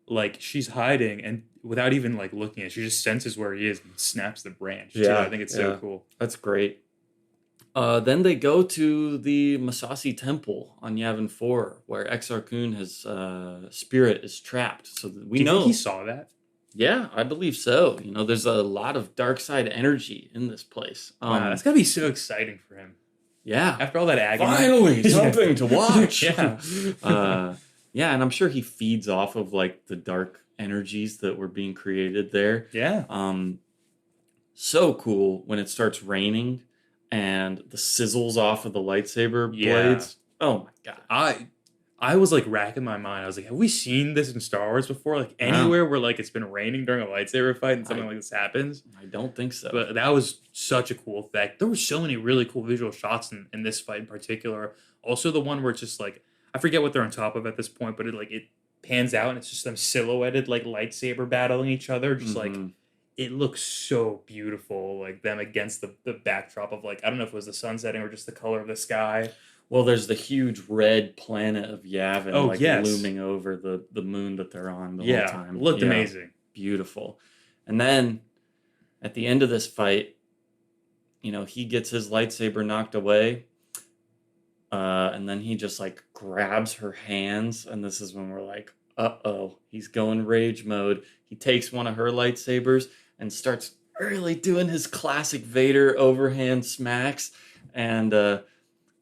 like she's hiding, and without even like looking at it, she just senses where he is and snaps the branch. Too. Yeah, I think it's so cool. That's great. Then they go to the Masasi Temple on Yavin 4, where Exar Kun, his spirit, is trapped. So that we Do you know think he saw that? Yeah, I believe so. There's a lot of dark side energy in this place. Wow, that's gotta be so exciting for him. Yeah. After all that agony. Finally, something to watch. Yeah. Yeah, and I'm sure he feeds off of like the dark energies that were being created there. Yeah. So cool when it starts raining and the sizzles off of the lightsaber blades. Oh my god. I was like racking my mind. I was like, have we seen this in Star Wars before? Like anywhere where like it's been raining during a lightsaber fight and something like this happens? I don't think so. But that was such a cool effect. There were so many really cool visual shots in this fight in particular. Also the one where it's just like, I forget what they're on top of at this point, but it pans out and it's just them silhouetted like lightsaber battling each other. Just like, it looks so beautiful. Like them against the backdrop of like, I don't know if it was the sun setting or just the color of the sky. Well, there's the huge red planet of Yavin looming over the moon that they're on the whole time. Looked amazing. Beautiful. And then at the end of this fight, he gets his lightsaber knocked away. And then he just like grabs her hands. And this is when we're like, uh-oh, he's going rage mode. He takes one of her lightsabers and starts really doing his classic Vader overhand smacks. And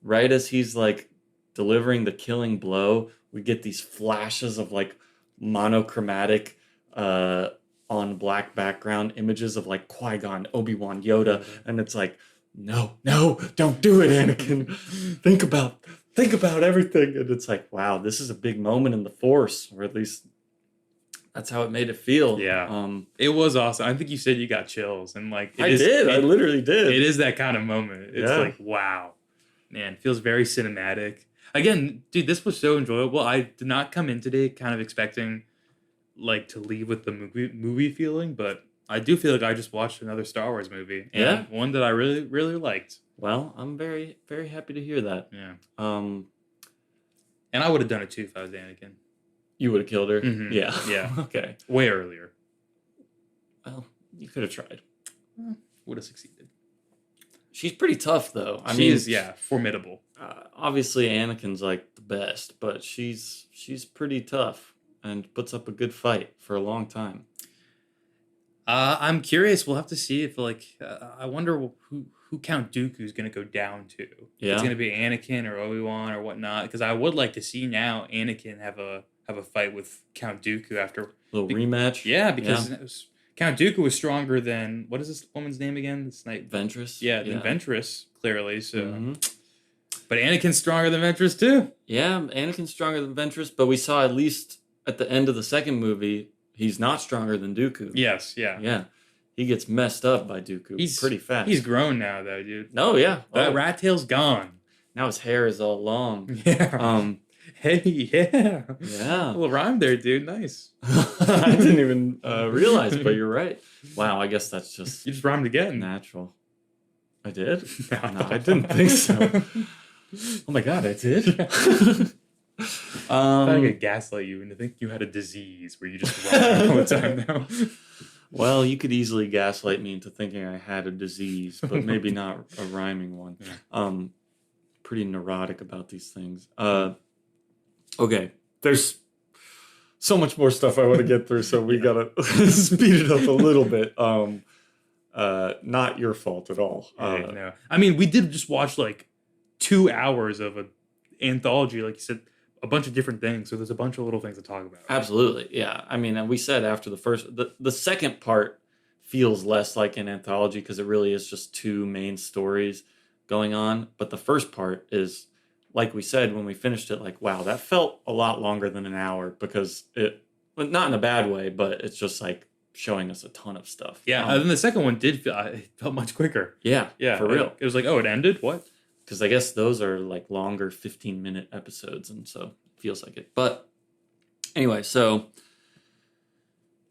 right as he's like delivering the killing blow, we get these flashes of like monochromatic on black background images of like Qui-Gon, Obi-Wan, Yoda, and it's like, no, don't do it, Anakin. Think about everything. And it's like, wow, this is a big moment in the Force, or at least that's how it made it feel. Yeah. It was awesome. I think you said you got chills, and like I literally did. It is that kind of moment. It's like, wow. Man, it feels very cinematic. Again, dude, this was so enjoyable. I did not come in today kind of expecting like to leave with the movie feeling, but I do feel like I just watched another Star Wars movie, and one that I really, really liked. Well, I'm very, very happy to hear that. Yeah. And I would have done it too if I was Anakin. You would have killed her? Mm-hmm. Yeah. Yeah. Okay. Way earlier. Well, you could have tried. Would have succeeded. She's pretty tough, though. She is formidable. Obviously, Anakin's like the best, but she's pretty tough and puts up a good fight for a long time. I'm curious. We'll have to see if I wonder who Count Dooku is going to go down to. If it's Yeah, going to be Anakin or Obi-Wan or whatnot. Because I would like to see now Anakin have a fight with Count Dooku after. little be- rematch. Yeah, Yeah, because Count Dooku was stronger than what is this woman's name again? This night. Ventress. Yeah, than Ventress clearly. So, hmm but Anakin's stronger than Ventress too. Yeah, Anakin's stronger than Ventress, but we saw at least at the end of the second movie, he's not stronger than Dooku. Yes, yeah. Yeah, he gets messed up by Dooku pretty fast. He's grown now, though, dude. Oh yeah, That rat tail's gone. now his hair is all long. Yeah. Hey, yeah. Yeah. A little rhyme there, dude. Nice. I didn't even realize, but you're right. Wow, I guess that's just You just rhymed again. natural. I did? No, No, I didn't think so. Oh my god, I did. I could gaslight you into think you had a disease where you just rhyme all the time now. Well, you could easily gaslight me into thinking I had a disease, but maybe not a rhyming one. Yeah. Pretty neurotic about these things. Okay, there's so much more stuff I want to get through, so we gotta speed it up a little bit. Not your fault at all. No. I mean, we did just watch like 2 hours of an anthology, like you said, a bunch of different things. So there's a bunch of little things to talk about. Absolutely, yeah. I mean, and we said after the second part feels less like an anthology because it really is just two main stories going on. But the first part is, like we said when we finished it, like, wow, that felt a lot longer than an hour because well, not in a bad way, but it's just like showing us a ton of stuff. Yeah, and then the second one did feel, it felt much quicker. Yeah, Yeah, for real. It was like, oh, it ended? What? Because I guess those are like longer 15-minute episodes, and so it feels like it. But anyway, so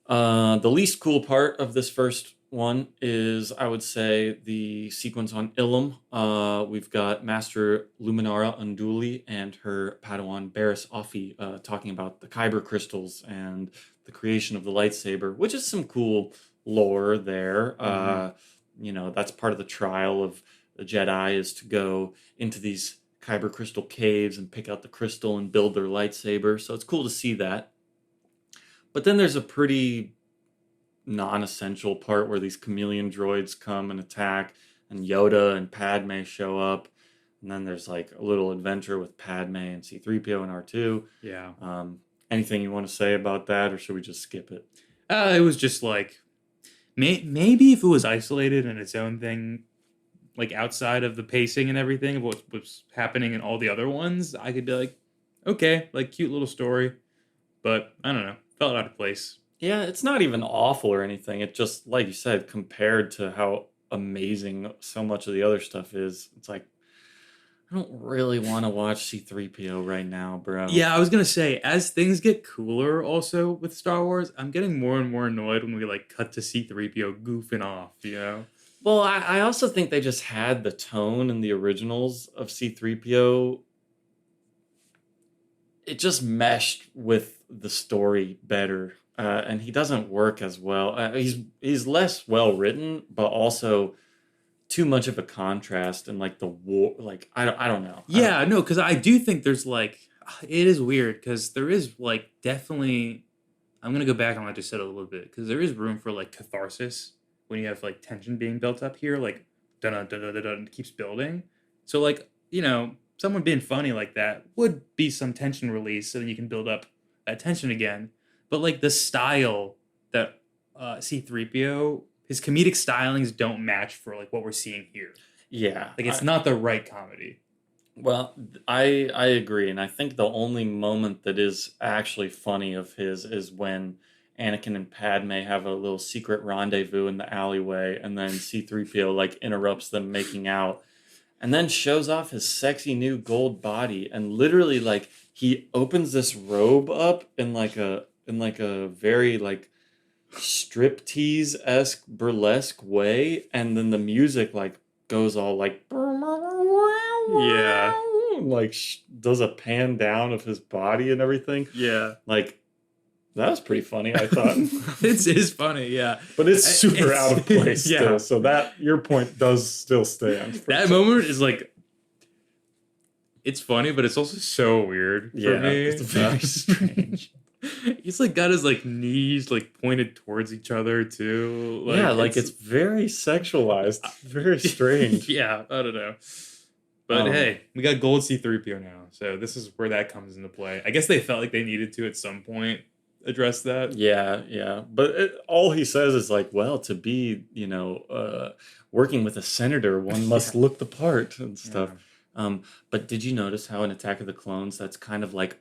the least cool part of this first one is, I would say, the sequence on Ilum. We've got Master Luminara Unduli and her Padawan Barriss Offee talking about the Kyber crystals and the creation of the lightsaber, which is some cool lore there. That's part of the trial of the Jedi, is to go into these Kyber crystal caves and pick out the crystal and build their lightsaber. So it's cool to see that. But then there's a pretty non-essential part where these chameleon droids come and attack, and Yoda and Padme show up. And then there's like a little adventure with Padme and C-3PO and R2. Yeah. Anything you want to say about that, or should we just skip it? It was just like, maybe if it was isolated in its own thing, like outside of the pacing and everything of what was happening in all the other ones, I could be like, okay, like cute little story. But I don't know, felt out of place. Yeah, it's not even awful or anything. It just, like you said, compared to how amazing so much of the other stuff is, it's like, I don't really want to watch C-3PO right now, bro. Yeah, I was going to say, as things get cooler also with Star Wars, I'm getting more and more annoyed when we like cut to C-3PO goofing off, you know? Well, I also think they just had the tone in the originals of C-3PO. It just meshed with the story better. And he doesn't work as well. He's less well written, but also too much of a contrast and like the war. Like I don't know. Yeah, no, because I do think there's like, it is weird because there is like definitely. I'm gonna go back on what I just said a little bit because there is room for like catharsis when you have like tension being built up here, like dun dun dun dun dun keeps building. So like someone being funny like that would be some tension release, so then you can build up that tension again. But like the style that C-3PO, his comedic stylings don't match for like what we're seeing here. Yeah, Like it's not the right comedy. Well, I agree, and I think the only moment that is actually funny of his is when Anakin and Padme have a little secret rendezvous in the alleyway, and then C-3PO like interrupts them making out, and then shows off his sexy new gold body, and literally like he opens this robe up in like a very like striptease-esque burlesque way, and then the music like goes all like Yeah. like does a pan down of his body and everything. Yeah. Like that was pretty funny, I thought. It is funny, yeah. But it's super out of place yeah. still. So that your point does still stand. That moment is like, it's funny, but it's also so weird for me. It's very strange. He's like got his like knees like pointed towards each other too. Yeah, like it's very sexualized, very strange. yeah, I don't know. But Um, hey, we got gold C3PO now, so this is where that comes into play. I guess they felt like they needed to at some point address that. yeah, yeah. But all he says is like, well, to be, working with a senator, one Yeah, must look the part and yeah. stuff. But did you notice how in Attack of the Clones, that's kind of like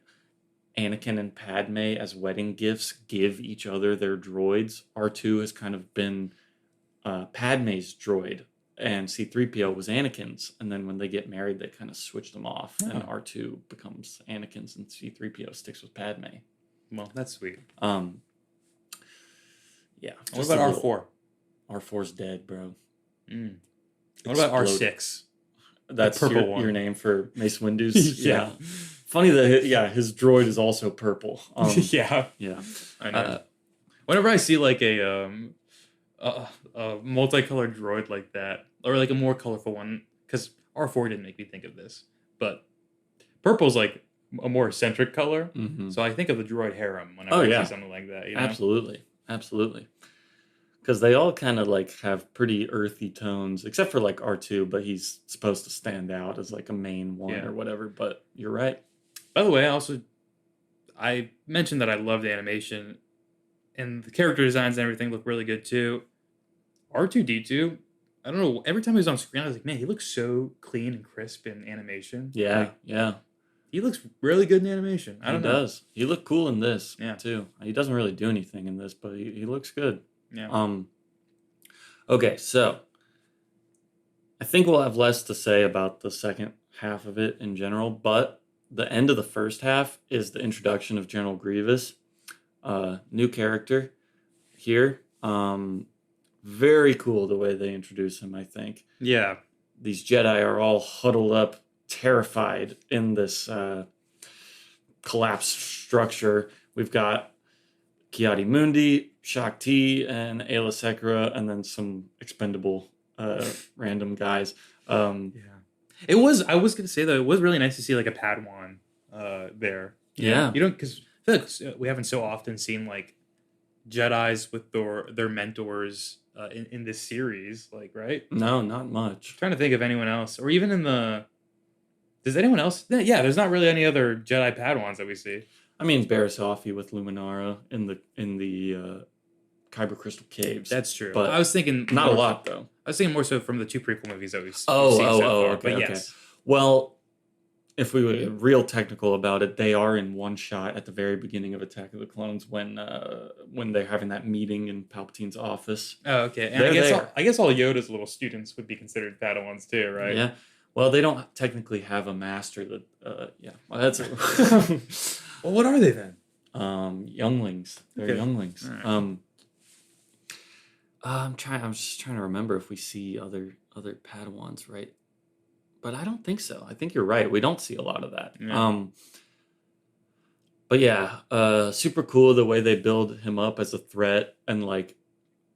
Anakin and Padme as wedding gifts give each other their droids? R2 has kind of been Padme's droid, and C3PO was Anakin's. And then when they get married, they kind of switch them off, and Oh, R2 becomes Anakin's, and C3PO sticks with Padme. well, that's sweet. Um, yeah. What Just about a R little. four? R4's dead, bro. Mm. What about R Exploded. six? That's purple your, one. your name for Mace Windu's? Yeah. Funny that, his droid is also purple. Yeah, Yeah. I know. Uh, Whenever I see like a multicolored droid like that, or like a more colorful one, because R4 didn't make me think of this, but purple's like a more eccentric color. mhm. So I think of the droid harem whenever Oh, I yeah. see something like that. You know? Absolutely. Absolutely. Because they all kind of like have pretty earthy tones, except for like R2, but he's supposed to stand out as like a main one Yeah. or whatever. But you're right. By the way, I mentioned that I love the animation, and the character designs and everything look really good too. R2D2, I don't know. Every time he was on screen, I was like, man, he looks so clean and crisp in animation. Yeah. Like, Yeah. he looks really good in animation. I He don't know. does. He looked cool in this Yeah. too. He doesn't really do anything in this, but he looks good. Yeah. Okay, so I think we'll have less to say about the second half of it in general, but the end of the first half is the introduction of General Grievous, new character here. Very cool the way they introduce him, I think. Yeah. These Jedi are all huddled up, terrified in this collapsed structure. We've got Kiadi Mundi, Shakti, and Ayla Secura, and then some expendable random guys. Yeah. It was. I was gonna say though, it was really nice to see like a Padawan there. Yeah. You don't because I feel like we haven't so often seen like Jedi's with their mentors in this series. Like, right? No, not much. Trying to think of anyone else, or even in the. Does anyone else? Yeah, there's not really any other Jedi Padawans that we see. I mean, Barasafi with Luminara in the Kyber Crystal Caves. That's true. But I was thinking not a more- lot though. I was thinking more so from the two prequel movies that we've seen Oh, so far. okay, But okay. yes, Well, if we were real technical about it, they are in one shot at the very beginning of Attack of the Clones when they're having that meeting in Palpatine's office. oh, okay. And They're there. I guess all Yoda's little students would be considered Padawans too, right? Yeah. Well, they don't technically have a master that. Yeah. Well, that's Well, what are they then? younglings. They're Okay. younglings. All right. I'm just trying to remember if we see other Padawans, right? But I don't think so. I think you're right. We don't see a lot of that. Yeah. But yeah, super cool the way they build him up as a threat, and like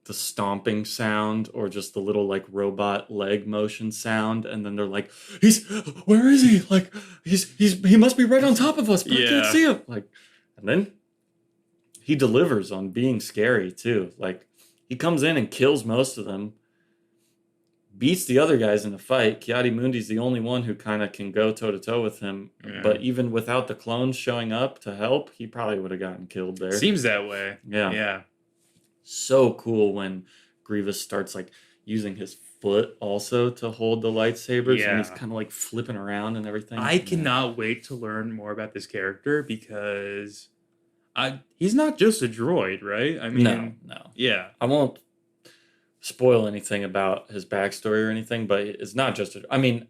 the stomping sound or just the little like robot leg motion sound, and then they're like, where is he? Like he must be right on top of us, but I can't Yeah. see him. Like, and then he delivers on being scary too. Like, he comes in and kills most of them, beats the other guys in the fight. Kiadi Mundi's the only one who kind of can go toe to toe with him. Yeah. But even without the clones showing up to help, he probably would have gotten killed there. Seems that way. Yeah. Yeah. So cool when Grievous starts like using his foot also to hold the lightsabers, and he's Yeah. kind of like flipping around and everything. I Yeah. cannot wait to learn more about this character because he's not just a droid, right? I mean, No. yeah. I won't spoil anything about his backstory or anything, but it's not just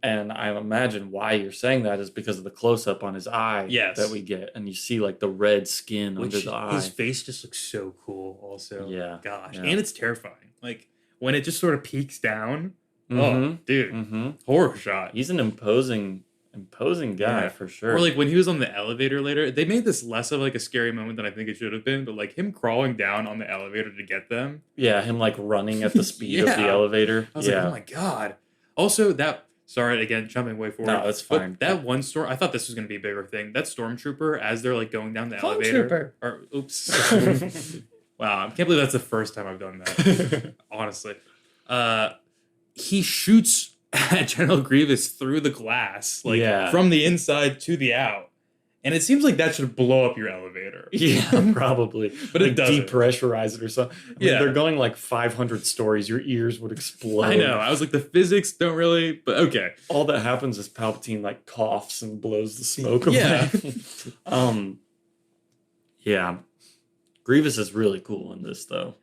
and I imagine why you're saying that is because of the close-up on his eye Yes. that we get, and you see like the red skin Which under the eye. his face just looks so cool also. Yeah, Gosh. yeah. And it's terrifying. Like when it just sort of peeks down. Oh, Mhm. dude. Mm-hmm. Horror shot. He's an imposing guy Yeah. for sure. Or like when he was on the elevator later, they made this less of like a scary moment than I think it should have been, but like him crawling down on the elevator to get them. yeah, him like running at the speed of the Yeah. elevator. I was yeah. like, oh my god. Also, that Sorry again, jumping way forward. No, that's fine. But that one storm, I thought this was going to be a bigger thing. That stormtrooper, as they're like going down the Clone elevator, Trooper. or oops, wow, I can't believe that's the first time I've done that. Honestly, he shoots at General Grievous through the glass, like from the inside to the out, and it seems like that should blow up your elevator. Yeah, probably. But like it doesn't. Depressurize it or something. I mean, they're going like 500 stories. Your ears would explode. I know. I was like, the physics don't really, but okay. All that happens is Palpatine like coughs and blows the smoke away. Yeah. Yeah. Grievous is really cool in this, though.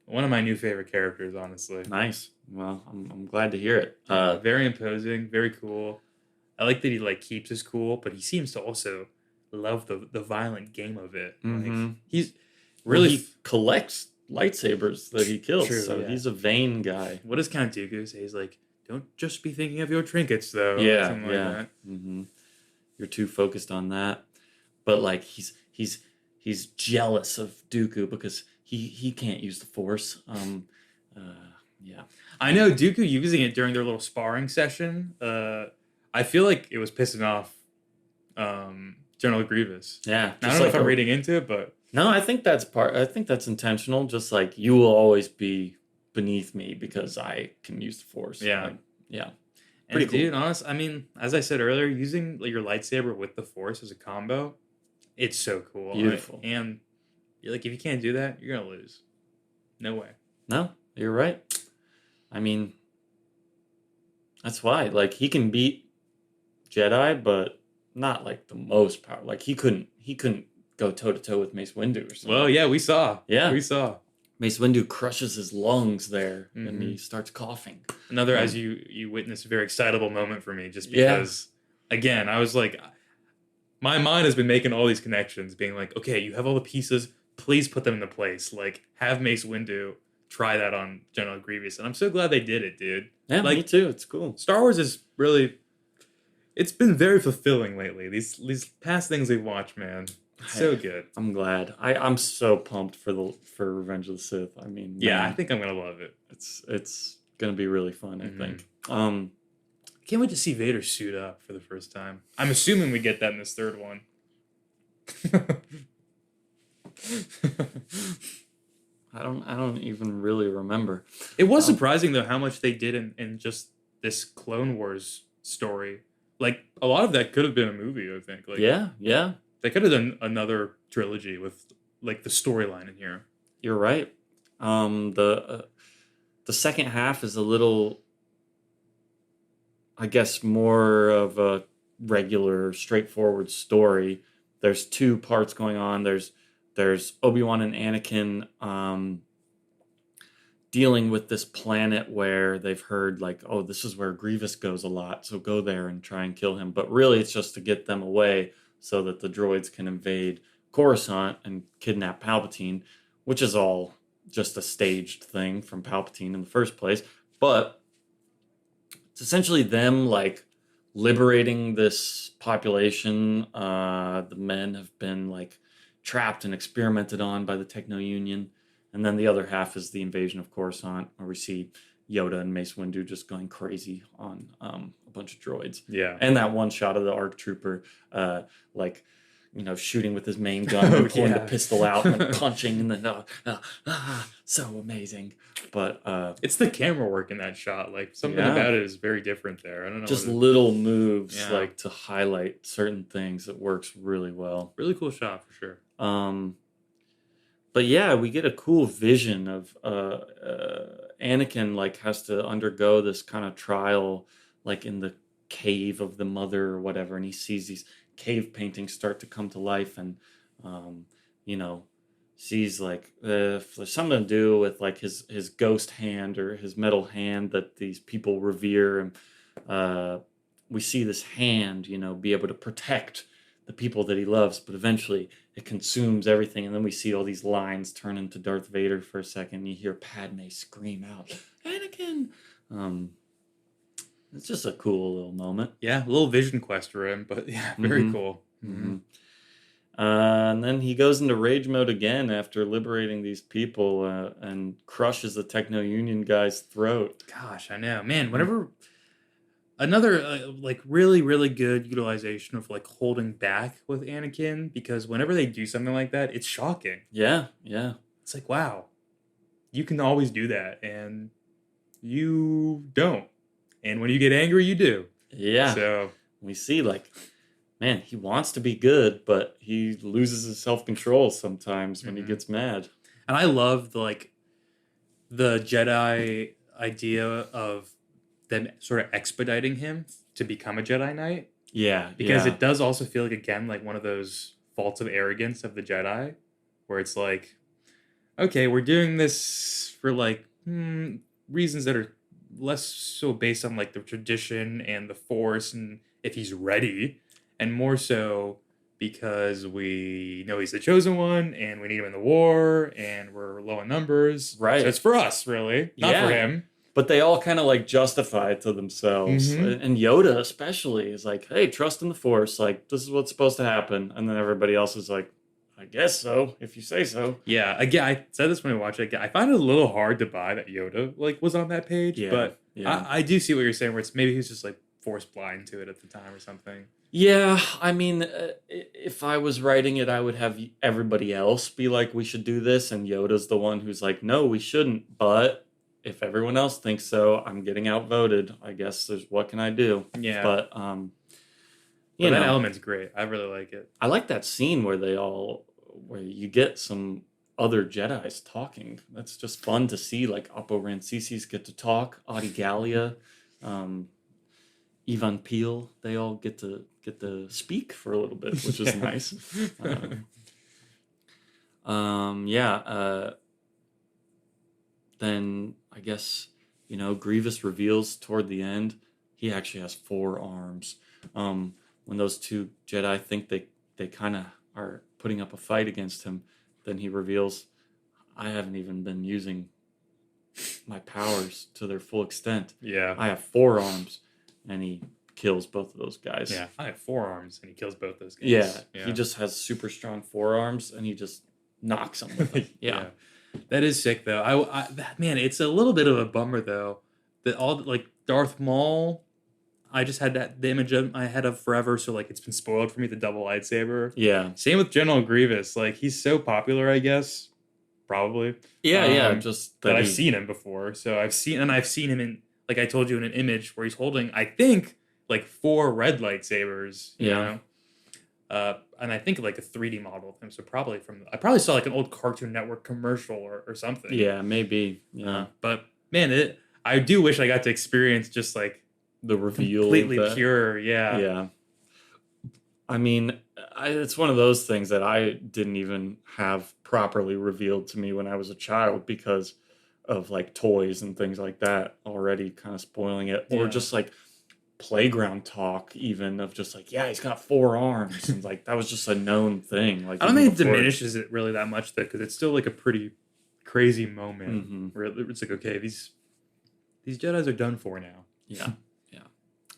One of my new favorite characters, honestly. Nice. Well, I'm glad to hear it. Very imposing, very cool. I like that he like keeps his cool, but he seems to also love the violent game of it. Mm-hmm. Like, he's really he collects lightsabers that he kills, True, so yeah. he's a vain guy. What does Count Dooku say? He's like, don't just be thinking of your trinkets, though. Yeah, Something yeah. Like that. Mm-hmm. You're too focused on that. But like he's jealous of Dooku because he can't use the Force. Yeah. I know Dooku using it during their little sparring session. I feel like it was pissing off General Grievous. Yeah. I don't know if I'm reading into it, but no, I think that's intentional. Just like you will always be beneath me because I can use the Force. Yeah. Like, yeah. Pretty Pretty cool. Dude, honest, I mean, as I said earlier, using like, your lightsaber with the Force as a combo, it's so cool. Beautiful. Right? And you're like, if you can't do that, you're gonna lose. No way. No, you're right. I mean, that's why. Like he can beat Jedi, but not like the most power. Like he couldn't go toe to toe with Mace Windu or something. Well, yeah, we saw. Yeah. We saw. Mace Windu crushes his lungs there and Mhm. he starts coughing. Another, as you witnessed, a very excitable moment for me, just because, again, I was like, my mind has been making all these connections, being like, okay, you have all the pieces, please put them into place. Like, have Mace Windu try that on General Grievous, and I'm so glad they did it, dude. Yeah, like, me too. It's cool. Star Wars is really, it's been very fulfilling lately. These past things we've watched, man, it's so good. I'm glad. I'm so pumped for Revenge of the Sith. I mean, Yeah, man, I think I'm gonna love it. it's gonna be really fun. I Mhm. think. Can't wait to see Vader suit up for the first time. I'm assuming we get that in this third one. I don't even really remember. It was surprising though how much they did in just this Clone Wars story. Like a lot of that could have been a movie, I think. Like Yeah. they could have done another trilogy with like the storyline in here. You're right. The second half is a little, I guess, more of a regular, straightforward story. There's two parts going on. There's Obi-Wan and Anakin dealing with this planet where they've heard like, oh, this is where Grievous goes a lot, so go there and try and kill him. But really, it's just to get them away so that the droids can invade Coruscant and kidnap Palpatine, which is all just a staged thing from Palpatine in the first place. But it's essentially them like liberating this population. The men have been like trapped and experimented on by the Techno Union. And then the other half is the invasion of Coruscant, where we see Yoda and Mace Windu just going crazy on a bunch of droids. Yeah. And that one shot of the ARC Trooper, shooting with his main gun and pulling the pistol out and punching, and then so amazing. But it's the camera work in that shot. Like something about it is very different there. I don't know. Just little moves like to highlight certain things. It works really well. Really cool shot for sure. But yeah, we get a cool vision of Anakin like has to undergo this kind of trial like in the cave of the mother or whatever, and he sees these cave paintings start to come to life, and sees like if there's something to do with like his ghost hand or his metal hand that these people revere, and we see this hand be able to protect the people that he loves, but eventually it consumes everything, and then we see all these lines turn into Darth Vader for a second, and you hear Padme scream out, Anakin! It's just a cool little moment. Yeah, a little vision quest for him, but yeah, very cool. Mm-hmm. And then he goes into rage mode again after liberating these people and crushes the Techno Union guy's throat. Gosh, I know. Man, whenever... Another like really really good utilization of like holding back with Anakin, because whenever they do something like that, it's shocking. Yeah, yeah, It's like, wow, you can always do that, and you don't. And when you get angry, you do. yeah. So We see like, man, he wants to be good, but he loses his self control sometimes when he mhm. gets mad. And I love the Jedi idea of them sort of expediting him to become a Jedi Knight, Yeah, because yeah, it does also feel like, again, like one of those faults of arrogance of the Jedi, where it's like, okay, we're doing this for like reasons that are less so based on like the tradition and the Force and if he's ready, and more so because we know he's the chosen one and we need him in the war and we're low in numbers. So right. it's for us, really, not for Yeah, him. but they all kind of like justify it to themselves. Mm-hmm. And Yoda, especially, is like, hey, trust in the Force. Like, this is what's supposed to happen. And then everybody else is like, I guess so, if you say so. Yeah, again, I said this when I watched it. Again, I find it a little hard to buy that Yoda like was on that page, Yeah, but yeah. I do see what you're saying. Where it's maybe he's just like force blind to it at the time or something. Yeah, I mean, if I was writing it, I would have everybody else be like, we should do this. And Yoda's the one who's like, no, we shouldn't. But if everyone else thinks so, I'm getting outvoted. I guess there's what can I do? Yeah, But, but you that know, element's great. I really like it. I like that scene where you get some other Jedi's talking. That's just fun to see. Like Oppo Rancisis get to talk, Adi Gallia, um, Ivan Peel. They all get to speak for a little bit, which is Yeah. nice. Yeah. Then I guess Grievous reveals toward the end he actually has 4 arms. When those two Jedi think they kind of are putting up a fight against him, then he reveals, I haven't even been using my powers to their full extent. Yeah. I have 4 arms, and he kills both of those guys. Yeah. I have 4 arms and he kills both those guys. Yeah, he just has super strong 4 arms, and he just knocks them with them. Yeah. That is sick though. Man, it's a little bit of a bummer though that all like Darth Maul. I just had the image in my head of forever, so like it's been spoiled for me, the double lightsaber. Yeah. Same with General Grievous. Like he's so popular, I guess, probably. Yeah, just that I've seen him before. So I've seen him in, like I told you, in an image where he's holding, I think, like 4 red lightsabers. You know? And I think like a 3D model of him. So I probably saw like an old Cartoon Network commercial or something. Yeah, maybe. Yeah. But man, I do wish I got to experience just like The reveal. completely pure. Yeah. Yeah. I mean, it's one of those things that I didn't even have properly revealed to me when I was a child because of like toys and things like that already kind of spoiling it. Or Yeah. just like playground talk, even of just like, yeah, he's got 4 arms. And like, that was just a known thing. Like, I don't even think it before- diminishes it really that much though, because it's still like a pretty crazy moment Mhm. where it's like, okay, these Jedis are done for now. Yeah, yeah.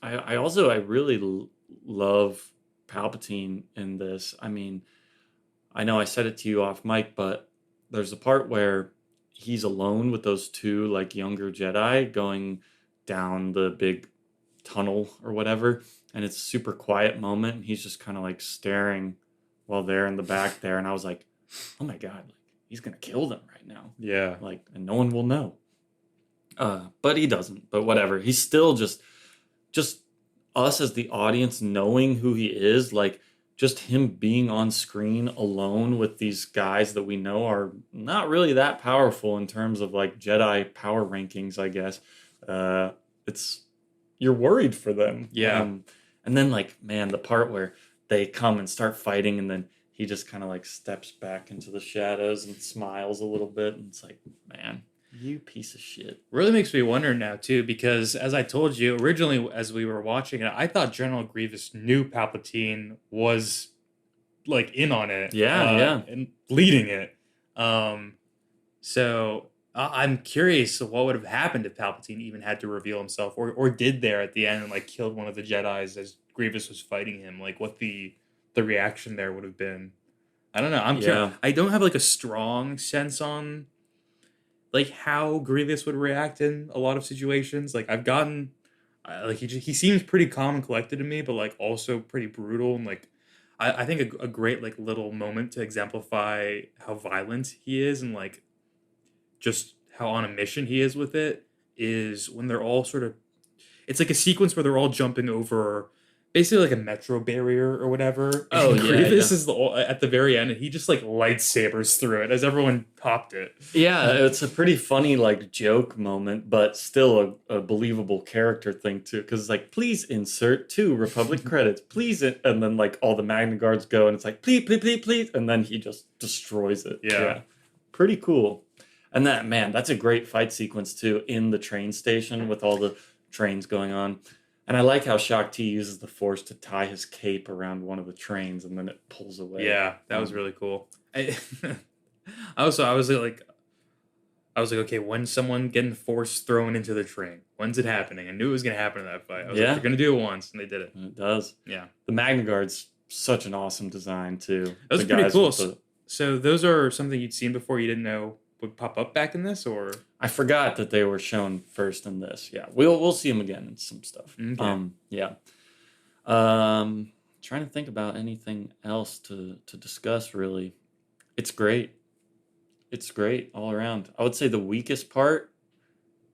I really love Palpatine in this. I mean, I know I said it to you off mic, but there's a part where he's alone with those 2 like younger Jedi going down the big tunnel or whatever, and it's a super quiet moment, and he's just kind of like staring while they're in the back there, and I was like, oh my god, like he's gonna kill them right now. Yeah. Like, and no one will know. But he doesn't. But whatever. He's still just us as the audience knowing who he is, like just him being on screen alone with these guys that we know are not really that powerful in terms of like Jedi power rankings, I guess. You're worried for them. Yeah. And then like, man, the part where they come and start fighting, and then he just kind of like steps back into the shadows and smiles a little bit, and it's like, man, you piece of shit. Really makes me wonder now too, because as I told you originally as we were watching it, I thought General Grievous knew Palpatine was like in on it. Yeah. And leading it. So I'm curious what would have happened if Palpatine even had to reveal himself or did there at the end and like killed one of the Jedis as Grievous was fighting him, like what the reaction there would have been. I don't know. I'm curious. I don't have like a strong sense on like how Grievous would react in a lot of situations. Like I've gotten Like he seems pretty calm and collected to me, but like also pretty brutal and like I think a great like little moment to exemplify how violent he is and like just how on a mission he is with it is when they're all sort of it's like a sequence where they're all jumping over basically like a metro barrier or whatever. Oh And yeah, yeah. Grievous is at the very end and he just like lightsabers through it as everyone popped it. Yeah, it's a pretty funny like joke moment, but still a believable character thing too. Because it's like, please insert two Republic credits, please, and then like all the Magna Guards go, and it's like, please, please, please, please, and then he just destroys it. Yeah. Pretty cool. And that man, that's a great fight sequence too in the train station with all the trains going on. And I like how Shakti uses the Force to tie his cape around one of the trains, and then it pulls away. Yeah, that was really cool. I was like, okay, when's someone getting force thrown into the train? When's it happening? I knew it was gonna happen in that fight. I was like, Yeah. they're gonna do it once, and they did it. It does. Yeah, The Magna Guard's such an awesome design too. that was The pretty guys cool. with the- So those are something you'd seen before you didn't know would pop up back in this, or I forgot that they were shown first in this. Yeah, we'll see them again in some stuff. Okay. Yeah. Trying to think about anything else to discuss. Really, it's great. It's great all around. I would say the weakest part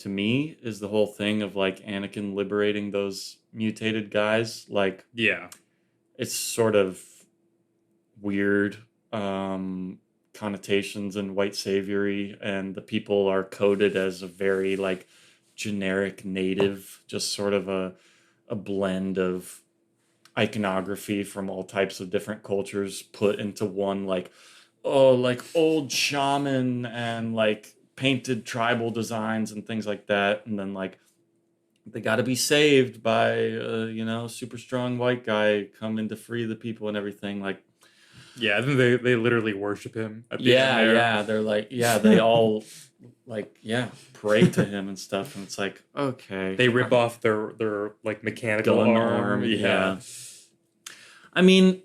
to me is the whole thing of like Anakin liberating those mutated guys. Like yeah, it's sort of weird connotations and white saviory, and the people are coded as a very like generic native, just sort of a blend of iconography from all types of different cultures put into one like like old shaman and like painted tribal designs and things like that, and then like they got to be saved by super strong white guy coming to free the people and everything. Like yeah. I think they literally worship him. At the end there. yeah, they're like they all like pray to him and stuff, and it's like okay, They rip off their like mechanical gun arm. yeah. I mean,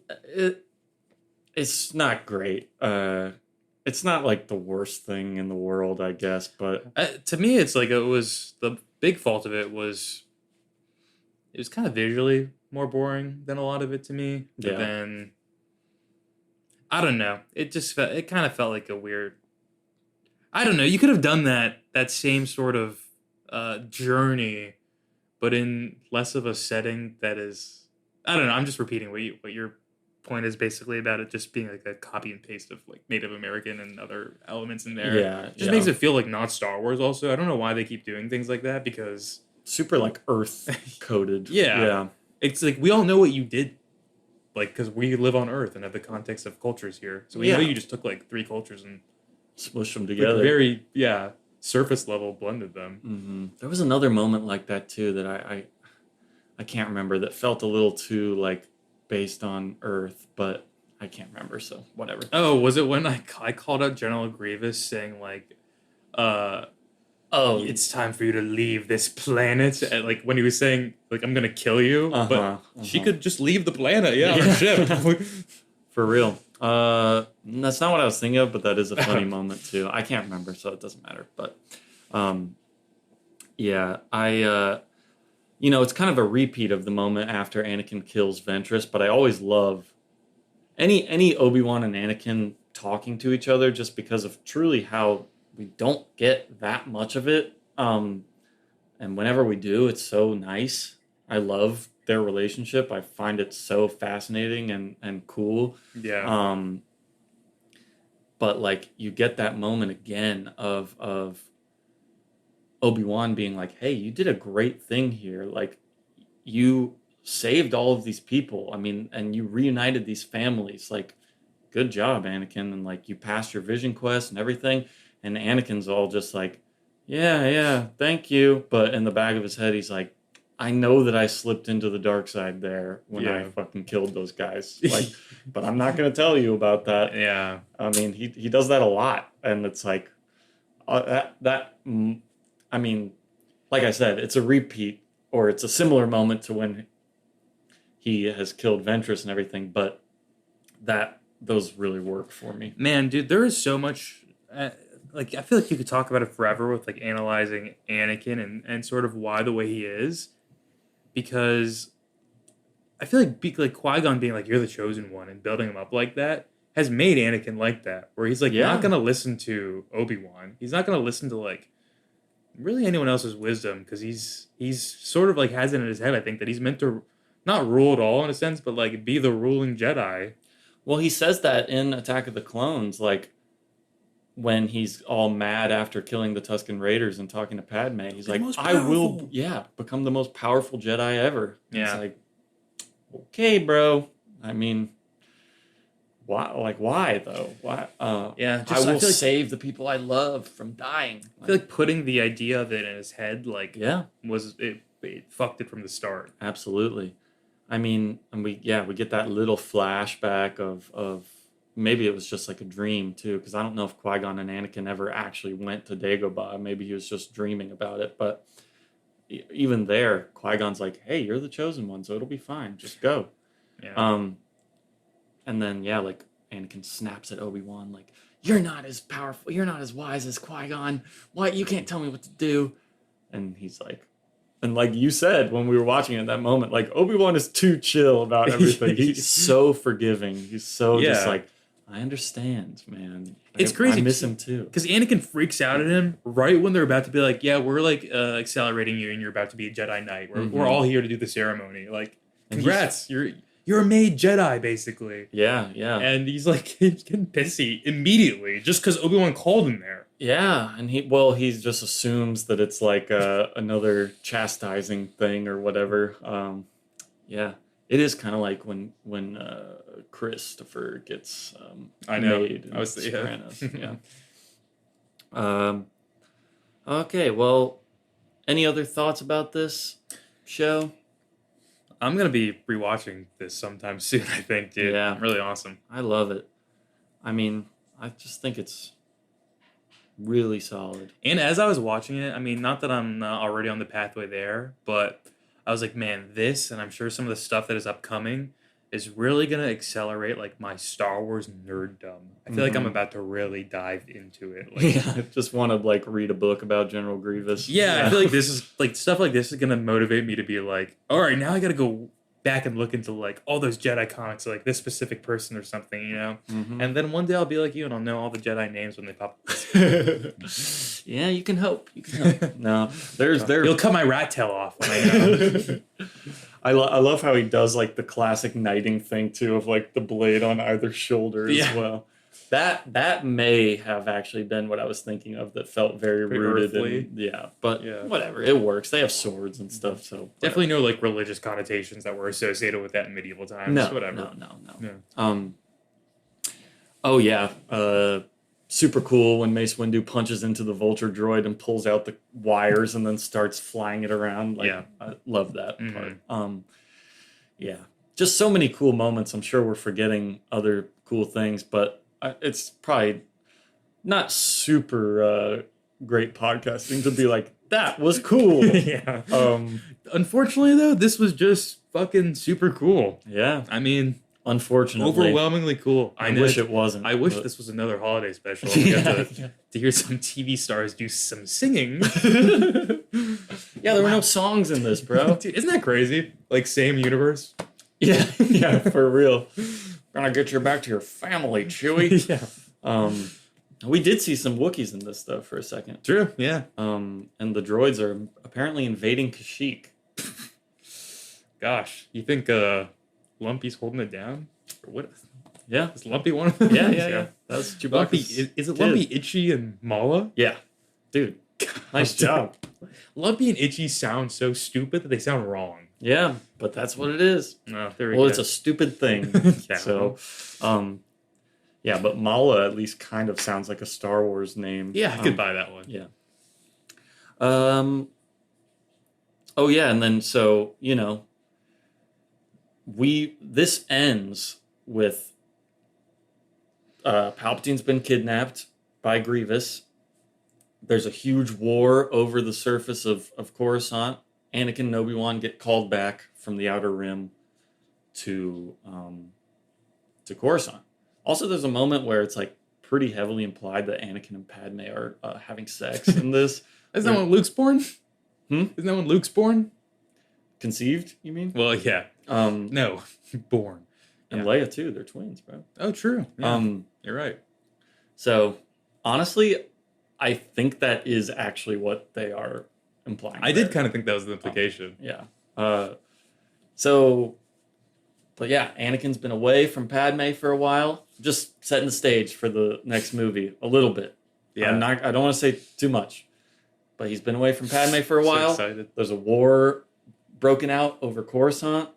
it's not great. It's not like the worst thing in the world, I guess, but To me, it's like it was the big fault of it was kind of visually more boring than a lot of it to me. But Yeah. then I don't know. It kind of felt like a weird. I don't know. You could have done that same sort of journey, but in less of a setting that is. I don't know. I'm just repeating what your point is basically about it just being like a copy and paste of like Native American and other elements in there. yeah, Just makes it feel like not Star Wars. Also, I don't know why they keep doing things like that because super like earth coded. Yeah. it's like we all know what you did, like because we live on Earth and have the context of cultures here. So we know Yeah. you just took like three cultures and Smush them like, together. very surface level blended them. There was another moment like that too that I can't remember, that felt a little too like based on Earth, but I can't remember, so whatever. Oh, was it when I called out General Grievous saying like, Oh, it's time for you to leave this planet, and, like when he was saying like I'm gonna kill you, but she could just leave the planet, on her ship. for real. That's not what I was thinking of, but that is a funny moment too. I can't remember, so it doesn't matter. But it's kind of a repeat of the moment after Anakin kills Ventress, but I always love any Obi-Wan and Anakin talking to each other just because of truly how we don't get that much of it. And whenever we do, it's so nice. I love their relationship. I find it so fascinating and cool. Yeah. But like you get that moment again of Obi-Wan being like, "Hey, you did a great thing here. Like you saved all of these people. I mean, and you reunited these families. Like good job, Anakin, and like you passed your vision quest and everything." And Anakin's all just like, yeah, thank you. But in the back of his head, he's like, I know that I slipped into the dark side there when I fucking killed those guys. Like, but I'm not going to tell you about that. Yeah. I mean, he does that a lot. And it's like, I mean, like I said, it's a repeat, or it's a similar moment to when he has killed Ventress and everything. But those really work for me. Man, dude, there is so much. Like I feel like you could talk about it forever with like analyzing Anakin and sort of why the way he is. because I feel like Qui-Gon being like, you're the chosen one, and building him up like that has made Anakin like that, where he's like Yeah. not gonna listen to Obi-Wan. He's not gonna listen to like really anyone else's wisdom, because he's sort of like has it in his head, I think, that he's meant to not rule at all in a sense, but like be the ruling Jedi. Well, he says that in Attack of the Clones, like when he's all mad after killing the Tusken Raiders and talking to Padme, he's The like, most "I will, powerful." yeah, become the most powerful Jedi ever." And Yeah. it's like, okay, bro. I mean, why? Like, why though? Why? Yeah, I will feel like, save the people I love from dying. I feel like putting the idea of it in his head, like, yeah, was it fucked it from the start. absolutely. I mean, and we get that little flashback of maybe it was just like a dream too, because I don't know if Qui-Gon and Anakin ever actually went to Dagobah. Maybe he was just dreaming about it. But even there, Qui-Gon's like, "Hey, you're the chosen one, so it'll be fine. Just go." Yeah. And then like Anakin snaps at Obi-Wan, like, "You're not as powerful. You're not as wise as Qui-Gon. Why you can't tell me what to do?" And he's like. And like you said when we were watching it in that moment, like Obi-Wan is too chill about everything. He's so forgiving. He's so just like, I understand, man. It's crazy. I miss him too. Because Anakin freaks out at him right when they're about to be like, yeah, we're like accelerating you and you're about to be a Jedi Knight. We're all here to do the ceremony. Like, congrats. You're a made Jedi, basically. Yeah. And he's like he's getting pissy immediately just because Obi-Wan called him there. Yeah, and he just assumes that it's like another chastising thing or whatever. Yeah, it is kind of like when Christopher gets I know. made in I was Sopranos. Yeah. Okay, well, any other thoughts about this show? I'm gonna be rewatching this sometime soon, I think, dude. Yeah. Really awesome. I love it. I mean, I just think it's really solid. And as I was watching it, I mean, not that I'm already on the pathway there, but I was like, man, this, and I'm sure some of the stuff that is upcoming, is really going to accelerate, like, my Star Wars nerddom. I feel like I'm about to really dive into it. Like, Yeah, I just want to, like, read a book about General Grievous. yeah, I feel like this is, like, stuff like this is going to motivate me to be like, all right, now I got to go back and look into, like, all those Jedi comics, like, this specific person or something, you know? Mm-hmm. And then one day I'll be like you, and I'll know all the Jedi names when they pop up. Yeah, you can hope. You can hope. No, You'll cut my rat tail off when I know. I love how he does like the classic knighting thing too, of like the blade on either shoulder as well. That may have actually been what I was thinking of. That felt very rooted in, but whatever, it works. They have swords and stuff, so definitely no like religious connotations that were associated with that in medieval times. No, whatever. No. Oh yeah. Super cool when Mace Windu punches into the Vulture droid and pulls out the wires and then starts flying it around. Like, I love that part. Yeah, just so many cool moments. I'm sure we're forgetting other cool things, but it's probably not super great podcasting to be like, that was cool. Yeah. Unfortunately, though, this was just fucking super cool. Yeah. I mean, unfortunately, overwhelmingly cool. I wish it wasn't. I wish this was another holiday special. We got to hear some TV stars do some singing. Yeah, there were no songs in this, bro. Dude, isn't that crazy? Like, same universe. Yeah, for real. Gonna get you back to your family, Chewie. Yeah. We did see some Wookiees in this though for a second. True. Yeah. And the droids are apparently invading Kashyyyk. Gosh, you think Lumpy's holding it down? Or what? Yeah. Is Lumpy one of them? Yeah. That's Chewbacca's Lumpy, is it Lumpy, Itchy, and Mala? Yeah. Dude, nice job. Lumpy and Itchy sound so stupid that they sound wrong. Yeah, but that's what it is. No, there we well, go. It's a stupid thing. Yeah. So, yeah, but Mala at least kind of sounds like a Star Wars name. Yeah, I could buy that one. Yeah. Oh yeah, and then so, this ends with Palpatine's been kidnapped by Grievous. There's a huge war over the surface of Coruscant. Anakin and Obi-Wan get called back from the Outer Rim to Coruscant. Also, there's a moment where it's like pretty heavily implied that Anakin and Padme are having sex in this. Isn't that when Luke's born? Isn't that when Luke's born? conceived, you mean? Well, yeah. No, born. And Yeah. Leia too. They're twins, bro. Oh, true. Yeah, you're right. So honestly, I think that is actually what they are implying. I did kind of think that was the implication. Yeah. So, but yeah, Anakin's been away from Padme for a while, just setting the stage for the next movie a little bit. Yeah. I don't want to say too much, but he's been away from Padme for a So while. excited. There's a war broken out over Coruscant.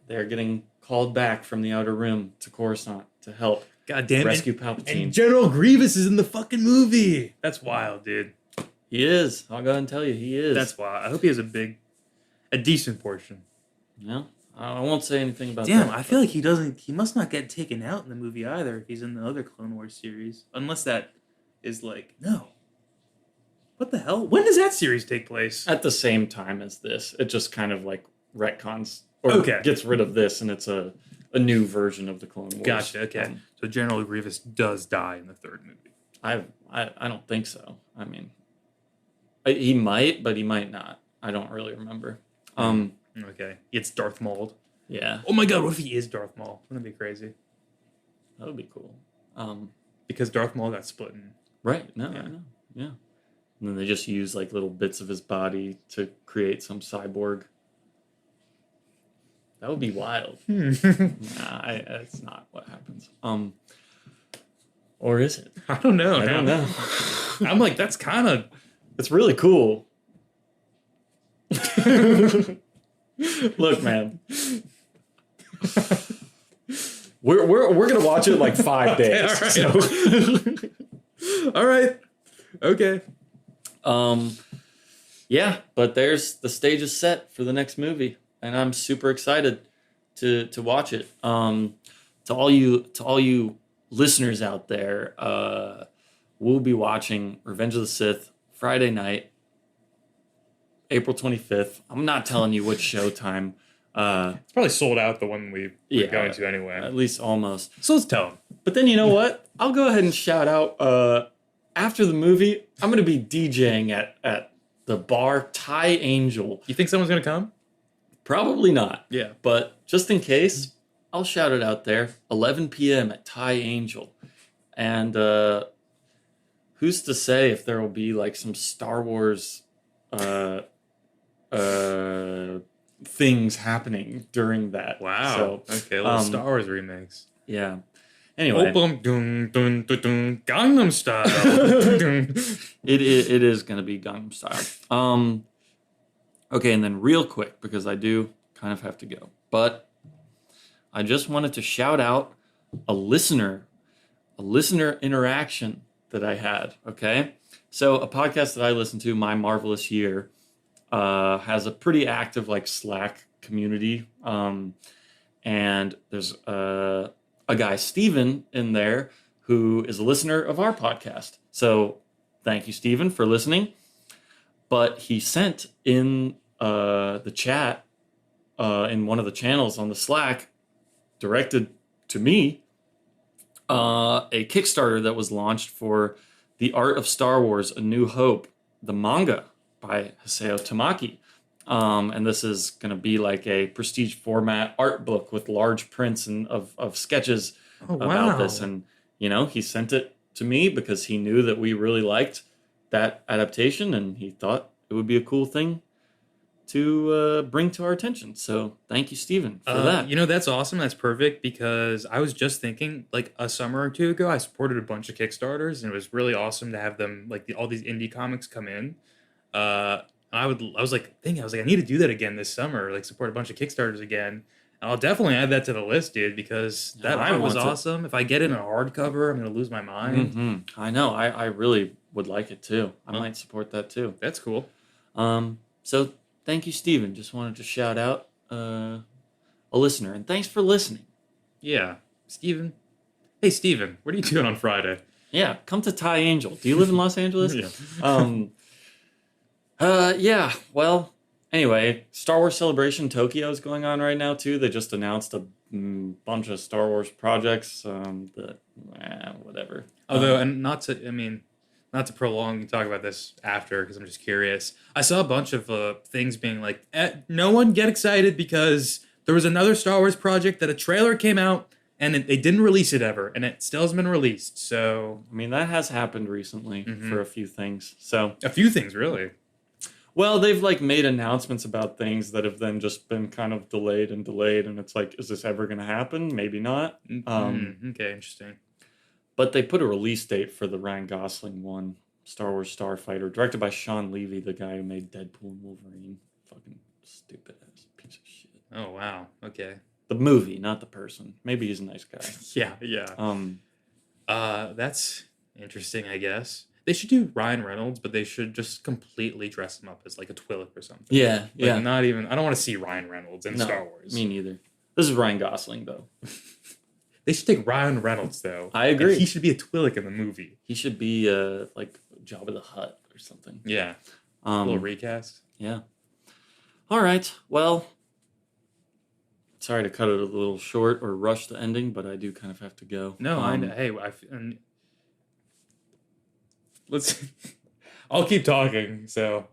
They're getting called back from the Outer Rim to Coruscant to help God damn rescue it. Palpatine. And General Grievous is in the fucking movie. That's wild, dude. He is. I'll go ahead and tell you, he is. That's wild. I hope he has a decent portion. Yeah. I won't say anything about Damn, that. I feel like he must not get taken out in the movie either if he's in the other Clone Wars series. Unless that is like, no. What the hell? When does that series take place? At the same time as this. It just kind of like retcons or Okay. gets rid of this and it's a new version of the Clone Wars. Gotcha, okay. So General Grievous does die in the third movie. I don't think so. I mean, he might, but he might not. I don't really remember. Okay. It's Darth Maul. Yeah, Oh my god, what if he is Darth Maul? Wouldn't that be crazy? that would be cool. Because Darth Maul got split in. Right? No, Yeah. I know. Yeah, and then they just use like little bits of his body to create some cyborg. That would be wild. Nah, it's not what happens. Or is it? I don't know. I don't know. I'm like, that's kind of... It's really cool. Look, man. We're gonna watch it in like 5 days. all right. So. All right. Okay. Yeah, but the stage is set for the next movie, and I'm super excited to watch it. To all you listeners out there, we'll be watching Revenge of the Sith Friday night, April 25th. I'm not telling you which showtime. It's probably sold out, the one we're going to anyway. At least almost. So let's tell them. But then you know what? I'll go ahead and shout out, after the movie, I'm going to be DJing at the bar Thai Angel. You think someone's going to come? Probably not. Yeah. But just in case, I'll shout it out there. 11 p.m. at Thai Angel. And who's to say if there will be like some Star Wars things happening during that. Wow. So, Okay, a little Star Wars remix. yeah. Anyway. Dun, dun, dun, dun, Gangnam Style. It is going to be Gangnam Style. Okay, and then real quick, because I do kind of have to go, but I just wanted to shout out a listener interaction that I had. Okay, so a podcast that I listen to, My Marvelous Year, has a pretty active like Slack community, and there's a guy, Steven, in there who is a listener of our podcast. So thank you, Steven, for listening. But he sent in the chat in one of the channels on the Slack, directed to me, a Kickstarter that was launched for The Art of Star Wars, A New Hope, the manga by Haseo Tamaki. And this is going to be like a prestige format art book with large prints and of sketches about this. And, you know, he sent it to me because he knew that we really liked that adaptation and he thought it would be a cool thing to bring to our attention. So thank you, Steven, for that. You know, that's awesome. That's perfect because I was just thinking like a summer or two ago, I supported a bunch of Kickstarters and it was really awesome to have them like all these indie comics come in. I was like, I need to do that again this summer, like support a bunch of Kickstarters again. And I'll definitely add that to the list, dude, because that art was awesome. If I get it in a hardcover, I'm going to lose my mind. Mm-hmm. I know. I really would like it too. I might support that too. That's cool. So thank you, Steven. Just wanted to shout out a listener. And thanks for listening. Yeah. Steven. Hey, Steven, what are you doing on Friday? Yeah, come to Thai Angel. Do you live in Los Angeles? Yeah. Yeah, well, anyway, Star Wars Celebration Tokyo is going on right now, too. They just announced a bunch of Star Wars projects whatever. Although, and not to, I mean, not to prolong talk about this after because I'm just curious. I saw a bunch of things being like, no one get excited because there was another Star Wars project that a trailer came out and they didn't release it ever, and it still hasn't been released. So, I mean, that has happened recently for a few things. So a few things, really. well, they've like made announcements about things that have then just been kind of delayed, and it's like, is this ever going to happen? Maybe not. Okay, interesting. But they put a release date for the Ryan Gosling one, Star Wars Starfighter, directed by Sean Levy, the guy who made Deadpool and Wolverine. Fucking stupid ass piece of shit. Oh wow. Okay. The movie, not the person. Maybe he's a nice guy. Yeah. That's interesting. I guess they should do Ryan Reynolds, but they should just completely dress him up as like a Twi'lek or something. Yeah, Like, not even. I don't want to see Ryan Reynolds in Star Wars. Me neither. This is Ryan Gosling though. They should take Ryan Reynolds though. I agree. And he should be a Twi'lek in the movie. He should be like Jabba the Hutt or something. Yeah. A little recast. Yeah. All right. Well, sorry to cut it a little short or rush the ending, but I do kind of have to go. No, let's. I'll keep talking, so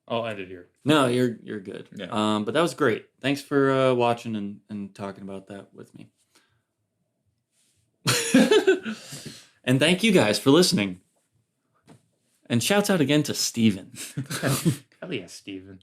I'll end it here. No, you're good. Yeah. But that was great. Thanks for watching and talking about that with me. And thank you guys for listening. And shouts out again to Steven. Hell yeah, Steven.